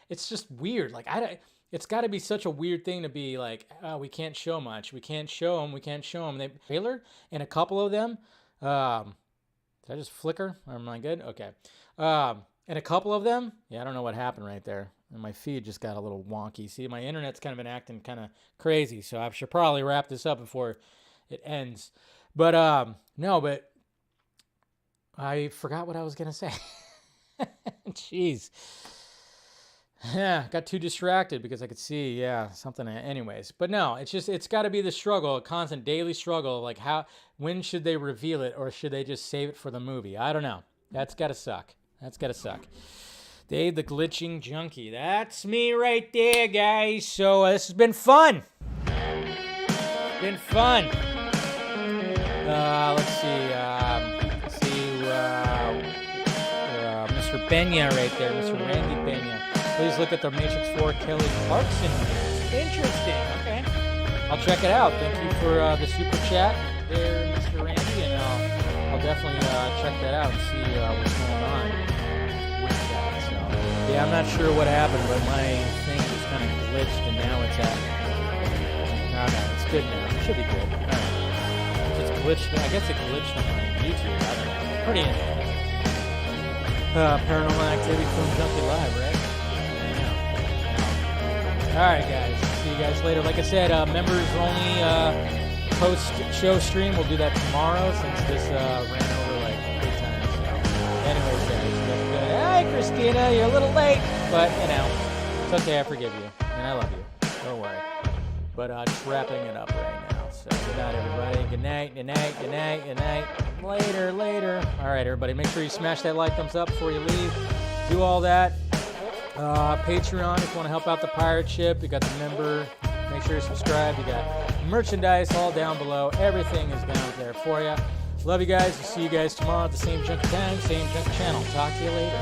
It's just weird. Like, it's got to be such a weird thing to be like, oh, we can't show much. We can't show them. They trailer and a couple of them. Did I just flicker? Am I good? Okay. And a couple of them. Yeah, I don't know what happened right there. And my feed just got a little wonky. See, my internet's kind of been acting kind of crazy, so I should probably wrap this up before it ends. But no, but I forgot what I was gonna say. Jeez. Yeah, got too distracted because I could see, something. Anyways, but no, it's got to be the struggle, a constant daily struggle. Like when should they reveal it, or should they just save it for the movie? I don't know. That's got to suck. Dave the glitching junkie. That's me right there, guys. So this has been fun. Let's see. Mr. Benya right there, Mr. Randy Benya. Please look at the Matrix 4 Kelly Clarkson. Interesting. Okay. I'll check it out. Thank you for the super chat there, Mr. Randy, and I'll definitely check that out and see what's going on with that. So, yeah, I'm not sure what happened, but my thing was kind of glitched, and now it's at. No, it's good now. It should be good. All right. If it's glitched, I guess it glitched on my YouTube. I don't know. Pretty interesting. Paranormal Activity from Junkee Live, right? Alright, guys. See you guys later. Like I said, members only post-show stream. We'll do that tomorrow since this ran over like 3 times. So. Anyways, guys, you guys are good. Hi, Christina. You're a little late, but, it's okay. I forgive you. And I love you. Don't worry. But just wrapping it up right now. So good night, everybody. Good night. Later. Alright, everybody. Make sure you smash that like, thumbs up before you leave. Do all that. Patreon if you want to help out the pirate ship. You got the member. Make sure you subscribe. You got merchandise all down below. Everything is down there for you. Love you guys. We'll see you guys tomorrow at the same Junkie time, same Junkie channel. Talk to you later.